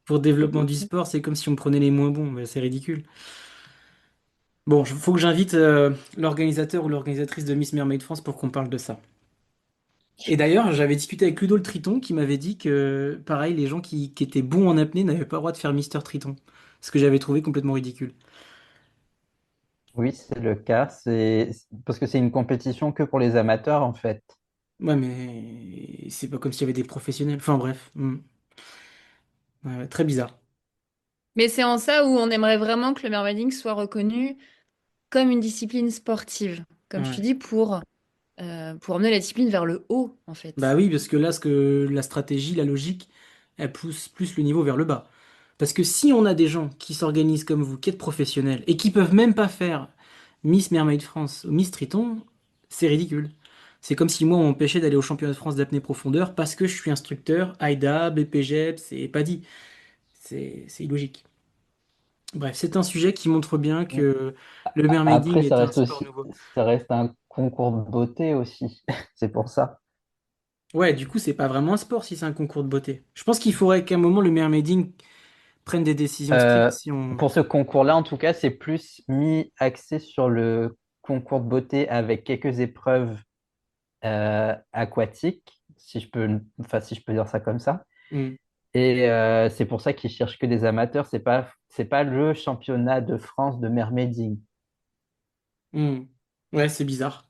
Pour le développement du sport, c'est comme si on prenait les moins bons. Mais c'est ridicule. Bon, il faut que j'invite l'organisateur ou l'organisatrice de Miss Mermaid France pour qu'on parle de ça. Et d'ailleurs, j'avais discuté avec Ludo le Triton qui m'avait dit que, pareil, les gens qui étaient bons en apnée n'avaient pas le droit de faire Mister Triton. Ce que j'avais trouvé complètement ridicule. Oui, c'est le cas. Parce que c'est une compétition que pour les amateurs, en fait. Ouais, mais c'est pas comme s'il y avait des professionnels. Enfin bref. Ouais, ouais, très bizarre. Mais c'est en ça où on aimerait vraiment que le mermaiding soit reconnu comme une discipline sportive. Comme je te Ouais. dis, pour emmener la discipline vers le haut, en Bah fait. oui, parce que là, la stratégie, la logique, elle pousse plus le niveau vers le bas. Parce que si on a des gens qui s'organisent comme vous, qui êtes professionnels, et qui peuvent même pas faire Miss Mermaid France ou Miss Triton, c'est ridicule. C'est comme si moi on m'empêchait d'aller au championnat de France d'apnée profondeur parce que je suis instructeur AIDA, BPGEPS et PADI. C'est illogique. Bref, c'est un sujet qui montre bien que le Après, mermaiding est un sport nouveau. ça reste un concours de beauté aussi. C'est pour ça. Ouais, du coup, c'est pas vraiment un sport si c'est un concours de beauté. Je pense qu'il faudrait qu'à un moment le mermaiding prenne des décisions strictes Euh, si on. pour ce concours-là, en tout cas, c'est plus mis axé sur le concours de beauté avec quelques épreuves aquatiques, si je peux dire ça comme ça. Hmm, Et c'est pour ça qu'ils cherchent que des amateurs. C'est pas le championnat de France de mermaiding. hmm. Ouais, c'est bizarre.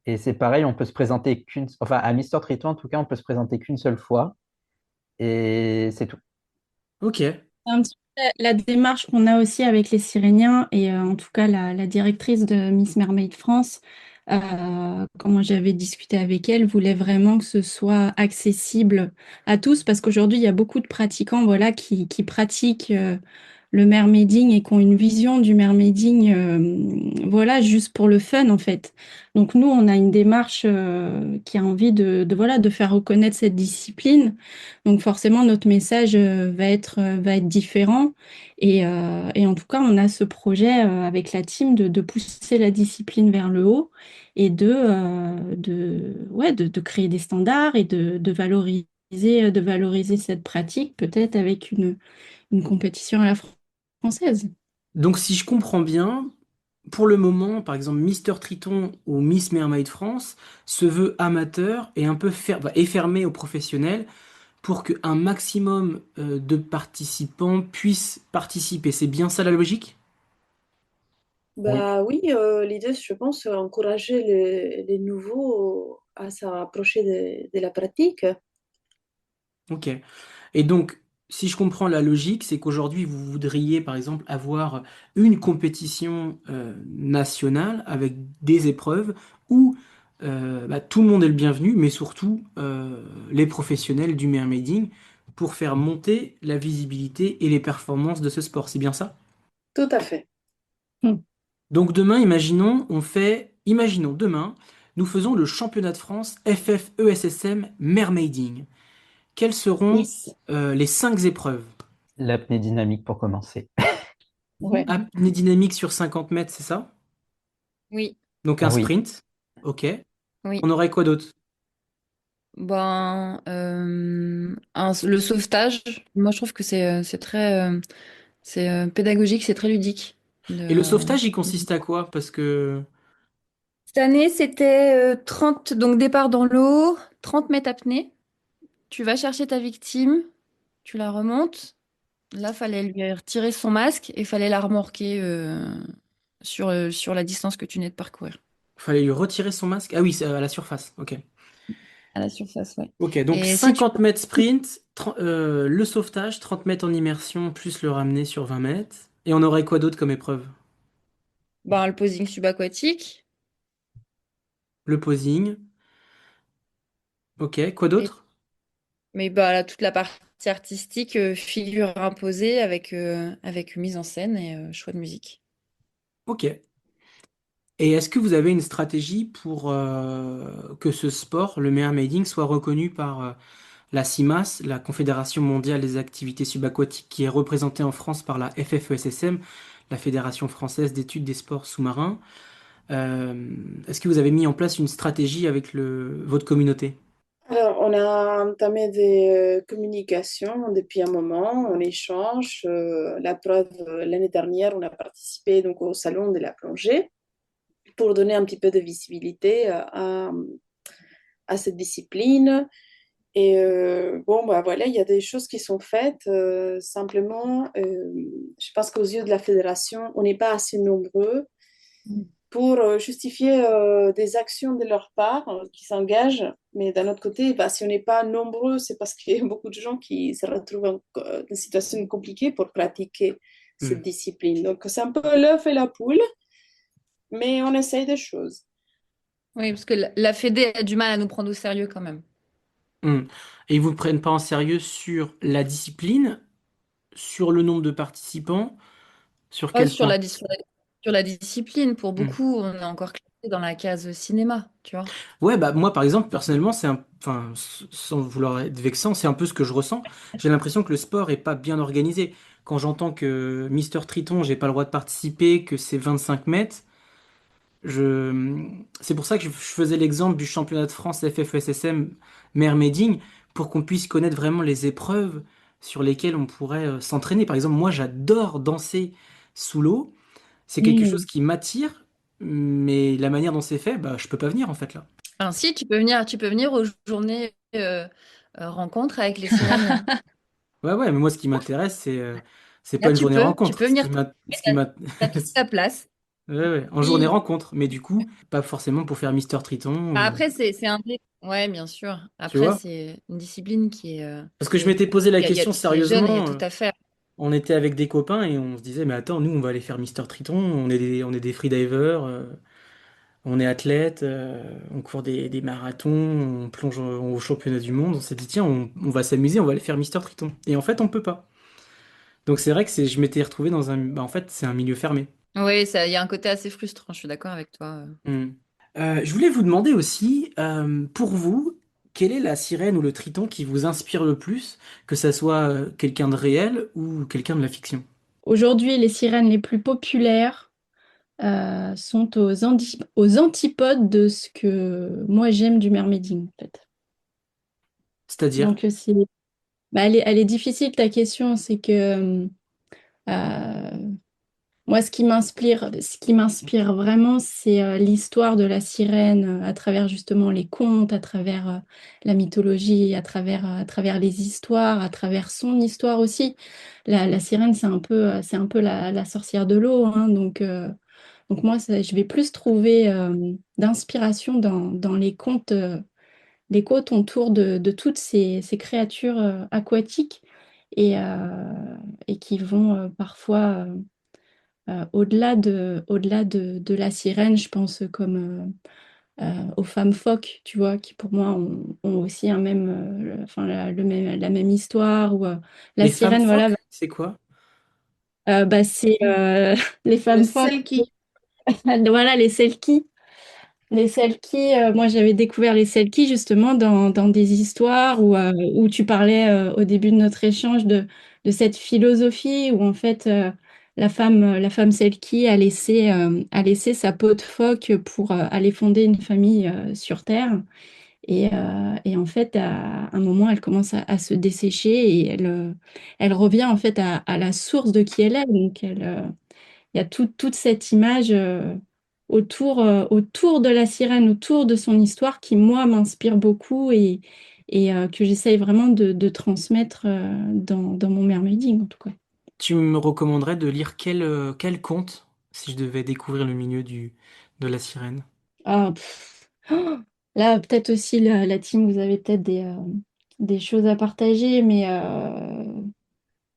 Et c'est pareil, on peut se présenter enfin, à Mister Triton, en tout cas, on peut se présenter qu'une seule fois. Et c'est tout. Ok. C'est un petit peu la démarche qu'on a aussi avec les Siréniens et en tout cas la directrice de Miss Mermaid France, quand moi j'avais discuté avec elle, voulait vraiment que ce soit accessible à tous parce qu'aujourd'hui il y a beaucoup de pratiquants voilà, qui pratiquent le mermaiding et qui ont une vision du mermaiding voilà, juste pour le fun en fait. Donc nous on a une démarche qui a envie voilà, de faire reconnaître cette discipline donc forcément, notre message va être différent. Et en tout cas, on a ce projet avec la team de pousser la discipline vers le haut et de créer des standards et de valoriser cette pratique, peut-être avec une compétition à la française. Donc, si je comprends bien, pour le moment, par exemple, Mister Triton ou Miss Mermaid France se veut amateur et un peu et fermé aux professionnels pour qu'un maximum de participants puissent participer. C'est bien ça la logique? Oui. Bah oui, l'idée, je pense, c'est encourager les nouveaux à s'approcher de la pratique. Ok. Et donc, si je comprends la logique, c'est qu'aujourd'hui, vous voudriez, par exemple, avoir une compétition nationale avec des épreuves où bah, tout le monde est le bienvenu, mais surtout les professionnels du mermaiding pour faire monter la visibilité et les performances de ce sport. C'est bien ça? Tout à fait. Hmm. Donc demain, imaginons demain, nous faisons le championnat de France FFESSM Mermaiding. Quelles seront Yes. les 5 épreuves? L'apnée dynamique pour commencer. Ouais. Apnée dynamique sur 50 mètres, c'est ça? Oui, Donc un Oui. sprint. Ok. oui. On aurait quoi d'autre? Ben, le sauvetage, moi je trouve que c'est très pédagogique, c'est très ludique. Et le De... sauvetage, il consiste à quoi? Parce que... Cette année, c'était 30, donc départ dans l'eau, 30 mètres apnée. Tu vas chercher ta victime, tu la remontes. Là, fallait lui retirer son masque et fallait la remorquer sur la distance que tu venais de parcourir. Fallait lui retirer son masque. Ah oui, c'est à la surface. Ok. À la surface, ouais. Ok, donc Et si tu... 50 mètres sprint, le sauvetage, 30 mètres en immersion, plus le ramener sur 20 mètres. Et on aurait quoi d'autre comme épreuve? Ben, le posing subaquatique. Le posing. Ok, quoi Et... d'autre? Mais bah, là, toute la partie artistique, figure imposée avec mise en scène et choix de musique. Ok. Et est-ce que vous avez une stratégie pour que ce sport, le mermaiding, soit reconnu par la CIMAS, la Confédération mondiale des activités subaquatiques, qui est représentée en France par la FFESSM, la Fédération française d'études des sports sous-marins? Est-ce que vous avez mis en place une stratégie avec votre communauté? Alors, on a entamé des communications depuis un moment, on échange. La preuve, l'année dernière, on a participé donc au salon de la plongée pour donner un petit peu de visibilité à cette discipline. Et bon, bah voilà, il y a des choses qui sont faites. Simplement, je pense qu'aux yeux de la fédération, on n'est pas assez nombreux pour justifier des actions de leur part qui s'engagent. Mais d'un autre côté, bah, si on n'est pas nombreux, c'est parce qu'il y a beaucoup de gens qui se retrouvent dans des situations compliquées pour pratiquer cette Hmm. discipline. Donc, c'est un peu l'œuf et la poule, mais on essaye des choses. Oui, parce que la Fédé a du mal à nous prendre au sérieux quand même. Hmm. Et ils vous prennent pas en sérieux sur la discipline, sur le nombre de participants, sur Oh, quel point? sur la discipline, pour Hmm. beaucoup, on est encore classé dans la case cinéma, tu vois. Ouais, bah moi par exemple, personnellement, enfin, sans vouloir être vexant, c'est un peu ce que je ressens. J'ai l'impression que le sport est pas bien organisé. Quand j'entends que Mister Triton, j'ai pas le droit de participer, que c'est 25 mètres, je... c'est pour ça que je faisais l'exemple du championnat de France FFESSM Mermaiding, pour qu'on puisse connaître vraiment les épreuves sur lesquelles on pourrait s'entraîner. Par exemple, moi j'adore danser sous l'eau, c'est quelque chose Mm. qui m'attire, mais la manière dont c'est fait, bah, je peux pas venir en fait là. Alors si, tu peux venir aux journées rencontres avec les Sirènes. Ouais, ouais, mais moi, ce qui m'intéresse, c'est pas Là, une journée tu rencontre. peux venir, Ce qui m'a, t'as toute ta place. ouais, ouais, en journée Oui. rencontre, mais du coup, pas forcément pour faire Mister Triton, Bah, après, c'est un... Ouais, bien sûr. tu Après, vois? c'est une discipline Parce que je m'étais posé la question qui est jeune et il y a sérieusement. tout à faire. On était avec des copains et on se disait, mais attends, nous, on va aller faire Mister Triton, on est des freedivers, on est athlètes, on court des marathons, on plonge au championnat du monde. On s'est dit, tiens, on va s'amuser, on va aller faire Mister Triton. Et en fait, on peut pas. Donc c'est vrai que je m'étais retrouvé dans un, bah, en fait, c'est un milieu fermé. Oui, ça, il y a un côté assez frustrant, je suis d'accord avec toi. Hmm. Je voulais vous demander aussi, pour vous, quelle est la sirène ou le triton qui vous inspire le plus, que ça soit quelqu'un de réel ou quelqu'un de la fiction? Aujourd'hui, les sirènes les plus populaires sont aux antipodes de ce que moi j'aime du mermaiding, en fait. C'est-à-dire, Donc, bah, elle est difficile ta question, c'est que moi, ce qui m'inspire vraiment, c'est l'histoire de la sirène à travers justement les contes, à travers la mythologie, à travers les histoires, à travers son histoire aussi. La sirène, c'est un peu la sorcière de l'eau, hein, donc moi, je vais plus trouver d'inspiration dans les contes autour de toutes ces créatures aquatiques et qui vont parfois au-delà de la sirène, je pense comme aux femmes phoques, tu vois, qui pour moi ont aussi un même, enfin, la même histoire. Ou, la les femmes sirène, voilà, phoques, c'est quoi? bah, c'est les Le femmes phoques, selkie. voilà, les selkies. Les Selkies, moi j'avais découvert les Selkies justement dans des histoires où tu parlais au début de notre échange de cette philosophie où en fait la femme Selkie a laissé sa peau de phoque pour aller fonder une famille sur Terre. Et en fait, à un moment, elle commence à se dessécher et elle revient en fait à la source de qui elle est. Donc il y a toute cette image autour de la sirène, autour de son histoire qui, moi, m'inspire beaucoup et que j'essaye vraiment de transmettre dans mon mermaiding en tout cas. Tu me recommanderais de lire quel conte si je devais découvrir le milieu de la sirène? Ah, là, peut-être aussi la team, vous avez peut-être des choses à partager, mais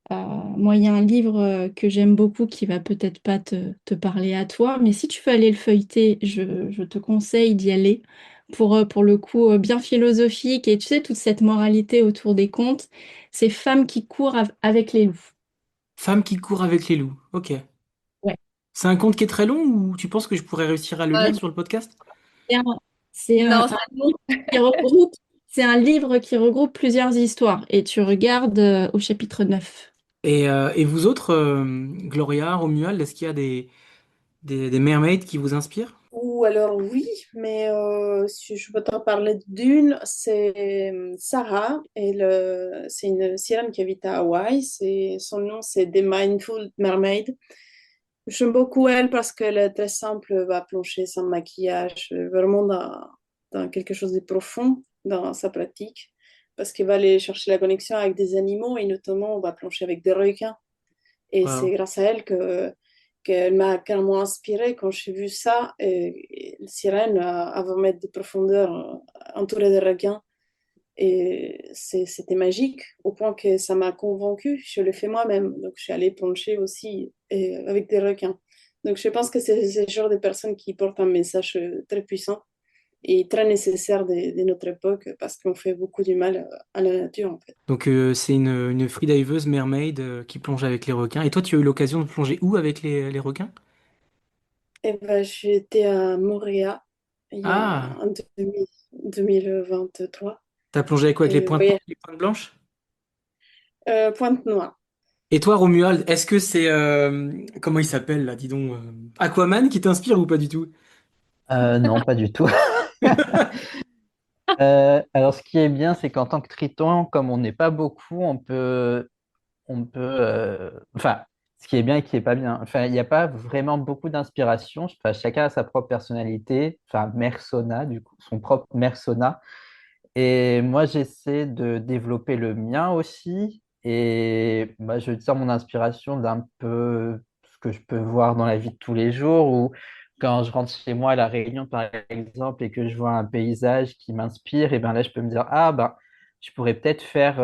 moi, il y a un livre que j'aime beaucoup qui va peut-être pas te parler à toi, mais si tu veux aller le feuilleter, je te conseille d'y aller pour le coup bien philosophique. Et tu sais, toute cette moralité autour des contes, c'est femmes qui courent avec les loups. Femme qui court avec les loups. Ok. Ouais. C'est un conte qui est très long ou tu penses que je pourrais réussir à le lire sur le podcast? C'est un, c'est Non, un livre qui regroupe, c'est un livre qui regroupe plusieurs histoires et tu regardes au chapitre 9. Et vous autres, Gloria, Romuald, est-ce qu'il y a des mermaids qui vous inspirent? Ou alors oui, mais si je peux t'en parler d'une, c'est Sarah. C'est une sirène qui habite à Hawaï. Son nom, c'est The Mindful Mermaid. J'aime beaucoup elle parce qu'elle est très simple, elle va plonger sans maquillage, vraiment dans quelque chose de profond dans sa pratique. Parce qu'elle va aller chercher la connexion avec des animaux et notamment on va plonger avec des requins. Et c'est Wow. grâce à elle qu'elle m'a carrément inspirée quand j'ai vu ça. Le sirène à 20 mètres de profondeur, entourée de requins. Et c'était magique, au point que ça m'a convaincue. Je l'ai fait moi-même. Donc, je suis allée plonger aussi avec des requins. Donc, je pense que c'est le genre de personnes qui portent un message très puissant et très nécessaire de notre époque parce qu'on fait beaucoup du mal à la nature, en fait. Donc c'est une freediveuse mermaid qui plonge avec les requins. Et toi, tu as eu l'occasion de plonger où avec les requins? Et ben, j'étais à Montréal il y a Ah, en 2023. t'as plongé avec quoi? Avec Et voyage les pointes blanches? Pointe-Noire. Et toi, Romuald, est-ce que c'est comment il s'appelle là, dis donc, Aquaman qui t'inspire ou pas du tout? Non, pas du tout. Alors, ce qui est bien, c'est qu'en tant que triton, comme on n'est pas beaucoup, enfin, ce qui est bien et qui est pas bien. Enfin, il n'y a pas vraiment beaucoup d'inspiration. Enfin, chacun a sa propre personnalité. Enfin, Mersona, du coup, son propre Mersona. Et moi, j'essaie de développer le mien aussi. Et bah, je tire mon inspiration d'un peu ce que je peux voir dans la vie de tous les jours, ou quand je rentre chez moi à La Réunion, par exemple, et que je vois un paysage qui m'inspire, et ben là, je peux me dire, ah ben, je pourrais peut-être faire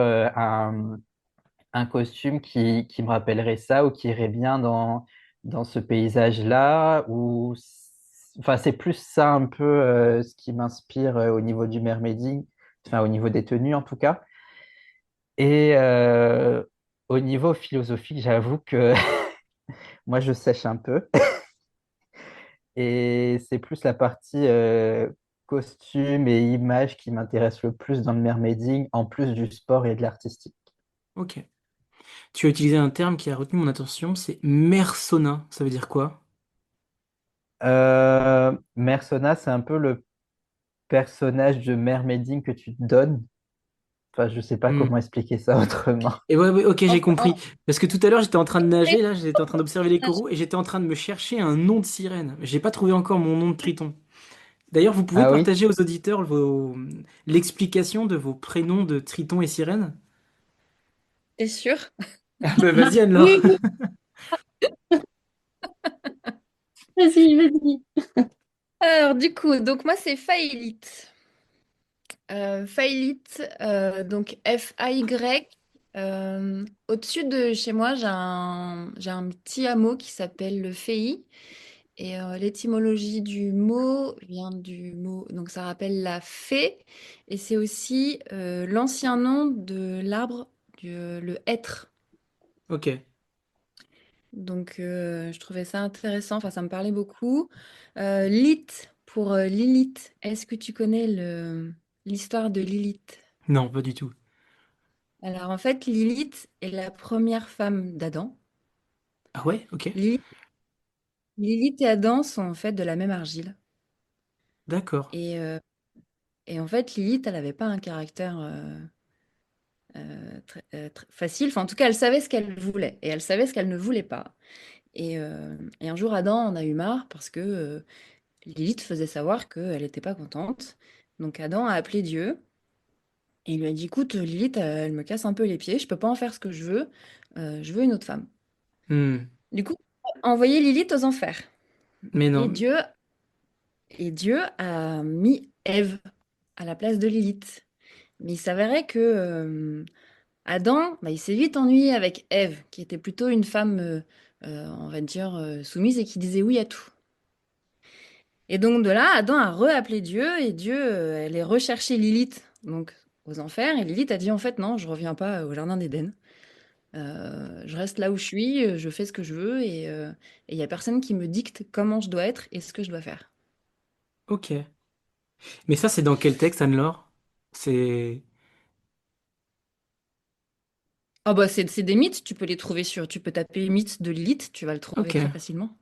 un costume qui me rappellerait ça, ou qui irait bien dans ce paysage-là. Enfin, c'est plus ça un peu ce qui m'inspire au niveau du mermaiding, enfin au niveau des tenues en tout cas. Et au niveau philosophique, j'avoue que moi je sèche un peu. Et c'est plus la partie costume et image qui m'intéresse le plus dans le mermaiding, en plus du sport et de l'artistique. Ok. Tu as utilisé un terme qui a retenu mon attention, c'est mersona. Ça veut dire quoi? Mersona, c'est un peu le personnage de mermaiding que tu te donnes. Enfin, je sais pas Hmm. comment expliquer ça autrement. Et ouais, ouais, ok, En- j'ai compris. en- Parce que tout à l'heure, j'étais en train de nager, là, j'étais en train d'observer les coraux et j'étais en train de me chercher un nom de sirène. J'ai pas trouvé encore mon nom de triton. D'ailleurs, vous pouvez Ah oui? partager aux auditeurs l'explication de vos prénoms de triton et sirène? T'es sûr? Ah bah vas-y, Anne-Laure. Oui, oui, vas-y, vas-y. Alors, du coup, donc moi, c'est Faélite. Faélite, donc F-A-Y. Au-dessus de chez moi, j'ai un petit hameau qui s'appelle le Féy. Et l'étymologie du mot vient du mot, donc ça rappelle la fée. Et c'est aussi l'ancien nom de l'arbre, le hêtre. Ok. Donc, je trouvais ça intéressant, enfin, ça me parlait beaucoup. Lilith, pour Lilith, est-ce que tu connais l'histoire de Lilith? Non, pas du tout. Alors, en fait, Lilith est la première femme d'Adam. Ah ouais, ok. Lilith, Lilith et Adam sont en fait de la même argile. D'accord. Et, euh, et en fait, Lilith, elle n'avait pas un caractère facile. Enfin, en tout cas, elle savait ce qu'elle voulait et elle savait ce qu'elle ne voulait pas. Et un jour, Adam en a eu marre parce que Lilith faisait savoir qu'elle n'était pas contente. Donc Adam a appelé Dieu Et il lui a dit, écoute, Lilith, elle me casse un peu les pieds, je peux pas en faire ce que je veux une autre femme. Hmm. Du coup, il a envoyé Lilith aux enfers. Mais Et non. Dieu a mis Ève à la place de Lilith. Mais il s'avérait que Adam, bah, il s'est vite ennuyé avec Ève, qui était plutôt une femme, on va dire, soumise et qui disait oui à tout. Et donc de là, Adam a reappelé Dieu et Dieu allait rechercher Lilith donc aux enfers. Et Lilith a dit en fait non, je reviens pas au jardin d'Éden. Je reste là où je suis, je fais ce que je veux et il y a personne qui me dicte comment je dois être et ce que je dois faire. Ok. Mais ça, c'est dans quel texte, Anne-Laure? C'est... Ah bah c'est des mythes, tu peux les trouver tu peux taper mythe de Lilith, tu vas le trouver Ok. très facilement.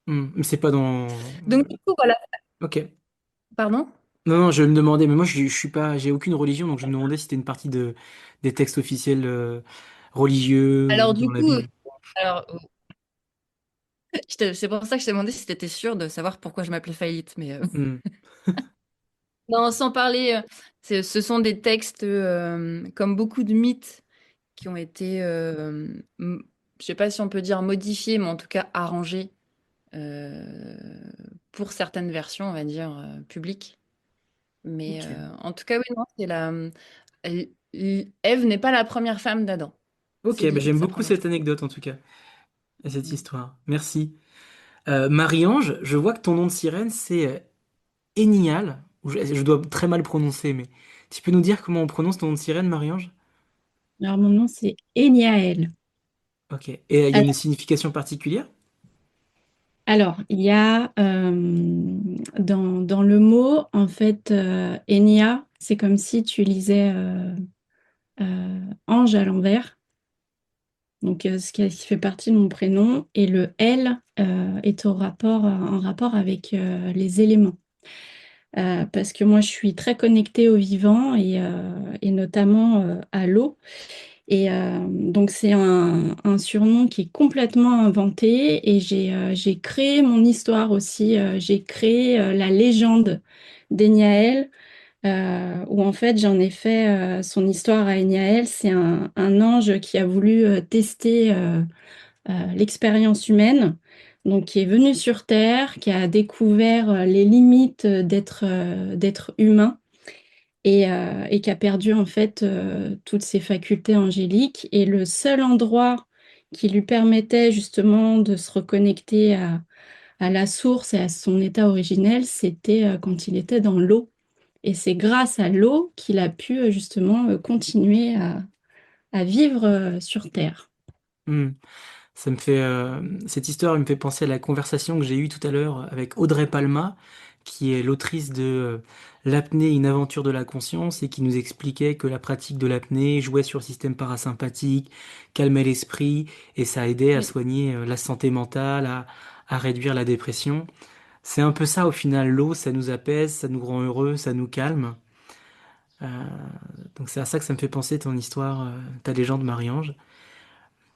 Mais c'est pas dans... Donc du coup voilà, Ok. pardon. Non, non, je me demandais, mais moi, je suis pas... J'ai aucune religion, donc je me demandais si c'était une partie des textes officiels religieux ou Alors dans du la coup, Bible. alors c'est pour ça que je t'ai demandé si tu étais sûr de savoir pourquoi je m'appelais Faillite, mais Hmm. non, sans parler, ce sont des textes comme beaucoup de mythes qui ont été, je sais pas si on peut dire modifiés, mais en tout cas arrangés euh, pour certaines versions, on va dire, publiques. Mais Ok. en tout cas, oui, non, Ève n'est pas la première femme d'Adam. Ok, C'est bah, Lilith j'aime sa beaucoup première cette femme. anecdote, en tout cas, et cette Mm. histoire. Merci. Marie-Ange, je vois que ton nom de sirène, c'est Enial. Je dois très mal prononcer, mais tu peux nous dire comment on prononce ton nom de sirène, Marie-Ange? Alors, mon nom, c'est Eniaël. Ok. Et il y a une signification particulière? Il y a dans le mot, en fait, Enya, c'est comme si tu lisais ange à l'envers, donc ce qui fait partie de mon prénom, et le L est en rapport avec les éléments. Parce que moi, je suis très connectée au vivant et notamment à l'eau. Et donc, c'est un surnom qui est complètement inventé et j'ai créé mon histoire aussi. J'ai créé la légende d'Eniaël, où en fait, j'en ai fait son histoire à Eniaël. C'est un ange qui a voulu tester l'expérience humaine, donc qui est venu sur Terre, qui a découvert les limites d'être humain et qui a perdu en fait toutes ses facultés angéliques. Et le seul endroit qui lui permettait justement de se reconnecter à la source et à son état originel, c'était quand il était dans l'eau. Et c'est grâce à l'eau qu'il a pu justement continuer à vivre sur Terre. Hmm. Ça me fait, cette histoire me fait penser à la conversation que j'ai eue tout à l'heure avec Audrey Palma, qui est l'autrice de L'apnée, une aventure de la conscience, et qui nous expliquait que la pratique de l'apnée jouait sur le système parasympathique, calmait l'esprit, et ça aidait à Oui. soigner la santé mentale, à réduire la dépression. C'est un peu ça au final, l'eau, ça nous apaise, ça nous rend heureux, ça nous calme. Euh, donc c'est à ça que ça me fait penser ton histoire, ta légende Marie-Ange.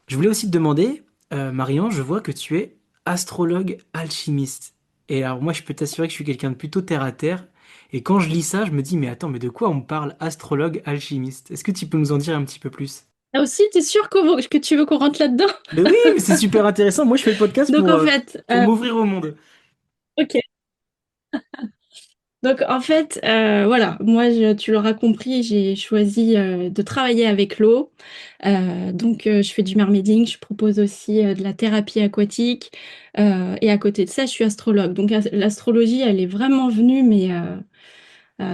Je voulais aussi te demander, Marie-Ange, je vois que tu es astrologue alchimiste. Et alors moi, je peux t'assurer que je suis quelqu'un de plutôt terre à terre. Et quand je lis ça, je me dis, mais attends, mais de quoi on me parle astrologue alchimiste? Est-ce que tu peux nous en dire un petit peu plus? Ah aussi, t'es sûr que tu veux qu'on rentre là-dedans? Mais oui, mais c'est super intéressant. Moi, je fais le podcast Donc en fait, pour m'ouvrir au monde. ok. Donc en fait, voilà, moi, tu l'auras compris, j'ai choisi de travailler avec l'eau. Donc je fais du mermaiding, je propose aussi de la thérapie aquatique. Et à côté de ça, je suis astrologue. Donc l'astrologie, elle est vraiment venue, mais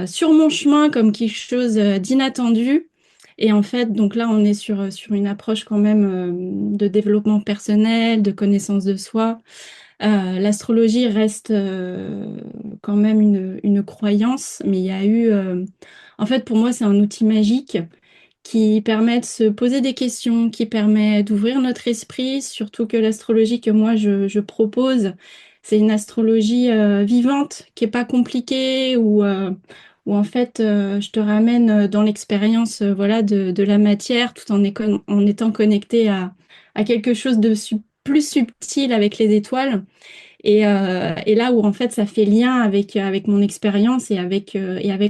sur mon chemin comme quelque chose d'inattendu. Et en fait, donc là, on est sur une approche quand même de développement personnel, de connaissance de soi. L'astrologie reste quand même une croyance, mais il y a eu... en fait, pour moi, c'est un outil magique qui permet de se poser des questions, qui permet d'ouvrir notre esprit, surtout que l'astrologie que moi je propose, c'est une astrologie vivante, qui est pas compliquée, où en fait je te ramène dans l'expérience voilà, de la matière tout en étant connecté à quelque chose plus subtil avec les étoiles. Et là où en fait ça fait lien avec mon expérience et avec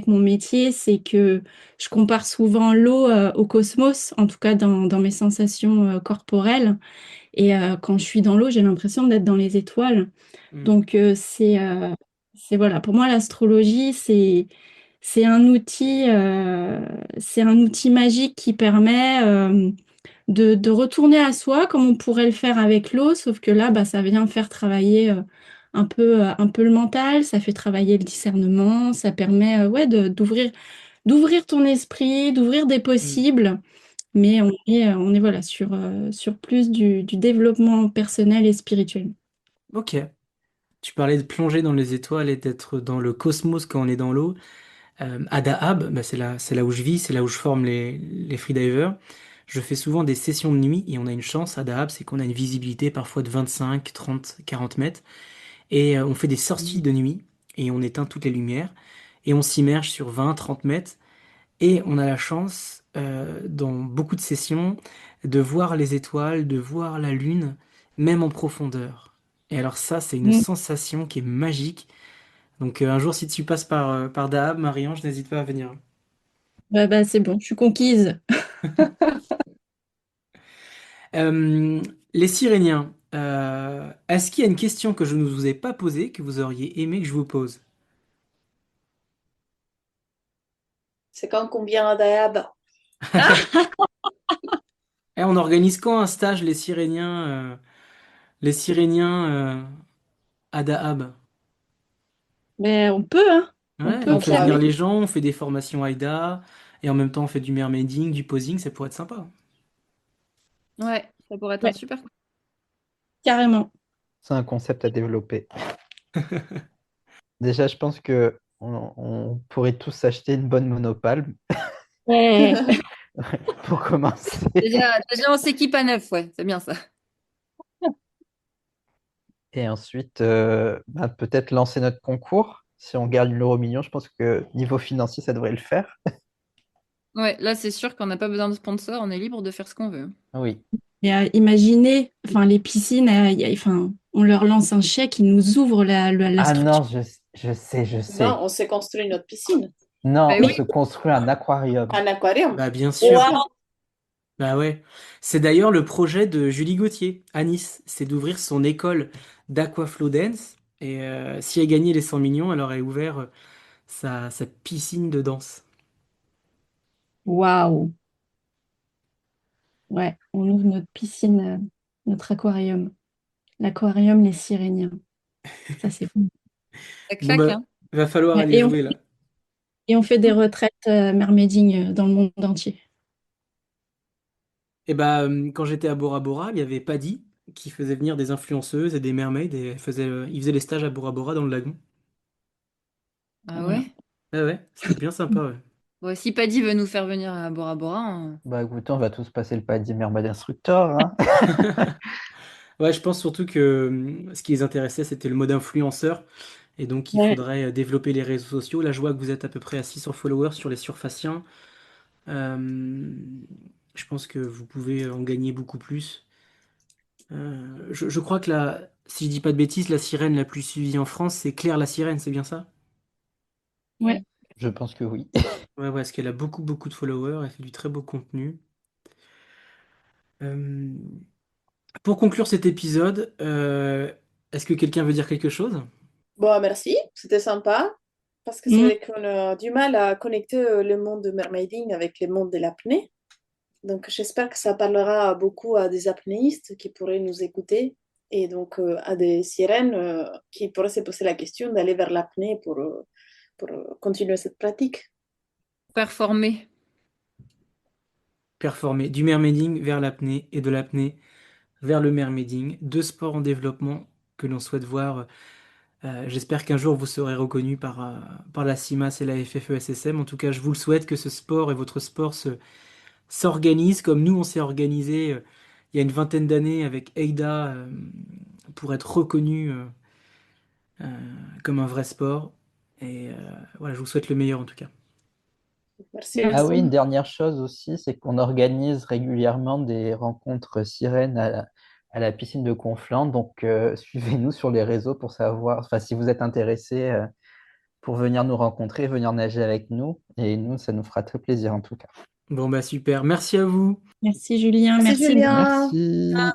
mon métier, c'est que je compare souvent l'eau au cosmos, en tout cas dans mes sensations corporelles. Et quand je suis dans l'eau, j'ai l'impression d'être dans les étoiles. Mm. Donc voilà, pour moi l'astrologie, c'est un c'est un outil magique qui permet de retourner à soi comme on pourrait le faire avec l'eau, sauf que là, bah, ça vient faire travailler un peu le mental, ça fait travailler le discernement, ça permet ouais, d'ouvrir ton esprit, d'ouvrir des Mm. possibles, mais on est voilà, sur plus du développement personnel et spirituel. Ok. Tu parlais de plonger dans les étoiles et d'être dans le cosmos quand on est dans l'eau. À Dahab, bah, c'est là où je vis, c'est là où je forme les freedivers. Je fais souvent des sessions de nuit et on a une chance à Dahab, c'est qu'on a une visibilité parfois de 25, 30, 40 mètres. Et on fait des sorties de nuit et on éteint toutes les lumières et on s'immerge sur 20, 30 mètres. Et on a la chance, dans beaucoup de sessions, de voir les étoiles, de voir la lune, même en profondeur. Et alors ça, c'est une Mm. sensation qui est magique. Donc un jour, si tu passes par Dahab, Marie-Ange, n'hésite pas à venir. Bah, c'est bon, je suis conquise. Euh, les Siréniens, est-ce qu'il y a une question que je ne vous ai pas posée, que vous auriez aimé que je vous pose? C'est quand combien à Dayab? Eh, on organise quand un stage, les Siréniens à Dahab? Mais on peut, hein, on Ouais, peut on fait Bah venir carrément. les gens, on fait des formations AIDA, et en même temps on fait du mermaiding, du posing, ça pourrait être sympa. Ouais, ça pourrait être un Ouais, super coup. carrément. C'est un concept à développer. Déjà, je pense que on pourrait tous s'acheter une bonne monopale Ouais. pour commencer. Déjà, on s'équipe à neuf, ouais, c'est bien ça. Et ensuite, bah, peut-être lancer notre concours. Si on gagne l'euro-million, je pense que niveau financier, ça devrait le faire. Ouais, là, c'est sûr qu'on n'a pas besoin de sponsor, on est libre de faire ce qu'on veut. Oui. Et imaginez, enfin, les piscines, enfin, on leur lance un chèque, ils nous ouvrent la Ah non, structure. je sais, je non, sais. on s'est construit notre piscine, Non, Bah on oui, se construit un aquarium. un aquarium. Bah bien C'est sûr, ça. bah ouais. C'est d'ailleurs le projet de Julie Gauthier à Nice, c'est d'ouvrir son école d'Aquaflow Dance, et si elle gagnait les 100 millions, elle aurait ouvert sa piscine de danse. Waouh! Ouais, on ouvre notre piscine, notre aquarium. L'aquarium Les Siréniens. Ça, c'est bon. ça Bon claque, bah, hein. va falloir Ouais, aller jouer là. et on fait des retraites mermaiding dans le monde entier. Et bah, quand j'étais à Bora Bora, il y avait Paddy qui faisait venir des influenceuses et des mermaids et il faisait les stages à Bora Bora dans le lagon. Ah Voilà. ouais? Ah ouais, c'était bien sympa, ouais. Bon, si Paddy veut nous faire venir à Bora Bora, Bah écoutez, on va tous passer le pas d'Imer mode instructeur, hein. Ouais, je pense surtout que ce qui les intéressait, c'était le mode influenceur. Et donc, il Ouais. faudrait développer les réseaux sociaux. Là, je vois que vous êtes à peu près à 600 followers sur les surfaciens. Euh, je pense que vous pouvez en gagner beaucoup plus. Je crois que si je dis pas de bêtises, la sirène la plus suivie en France, c'est Claire la sirène, c'est bien ça? Ouais. Je pense que oui. Ouais, ouais, parce qu'elle a beaucoup, beaucoup de followers, elle fait du très beau contenu. Euh, pour conclure cet épisode, est-ce que quelqu'un veut dire quelque chose? Bon, merci, c'était sympa. Parce que c'est Mm. vrai qu'on a du mal à connecter le monde de mermaiding avec le monde de l'apnée. Donc, j'espère que ça parlera beaucoup à des apnéistes qui pourraient nous écouter et donc à des sirènes qui pourraient se poser la question d'aller vers l'apnée pour continuer cette pratique. performer. Performer du mermaiding vers l'apnée et de l'apnée vers le mermaiding, deux sports en développement que l'on souhaite voir. J'espère qu'un jour vous serez reconnus par la CIMAS et la FFESSM. En tout cas, je vous le souhaite que ce sport et votre sport s'organisent comme nous on s'est organisé il y a une vingtaine d'années avec EIDA pour être reconnu euh, comme un vrai sport. Et voilà, je vous souhaite le meilleur en tout cas. Merci Ah oui, une beaucoup. dernière chose aussi, c'est qu'on organise régulièrement des rencontres sirènes à la piscine de Conflans. Donc, suivez-nous sur les réseaux pour savoir, enfin, si vous êtes intéressés pour venir nous rencontrer, venir nager avec nous. Et nous, ça nous fera très plaisir en tout cas. Bon, bah super. Merci à vous. Merci Julien, Merci merci. Julien. Merci.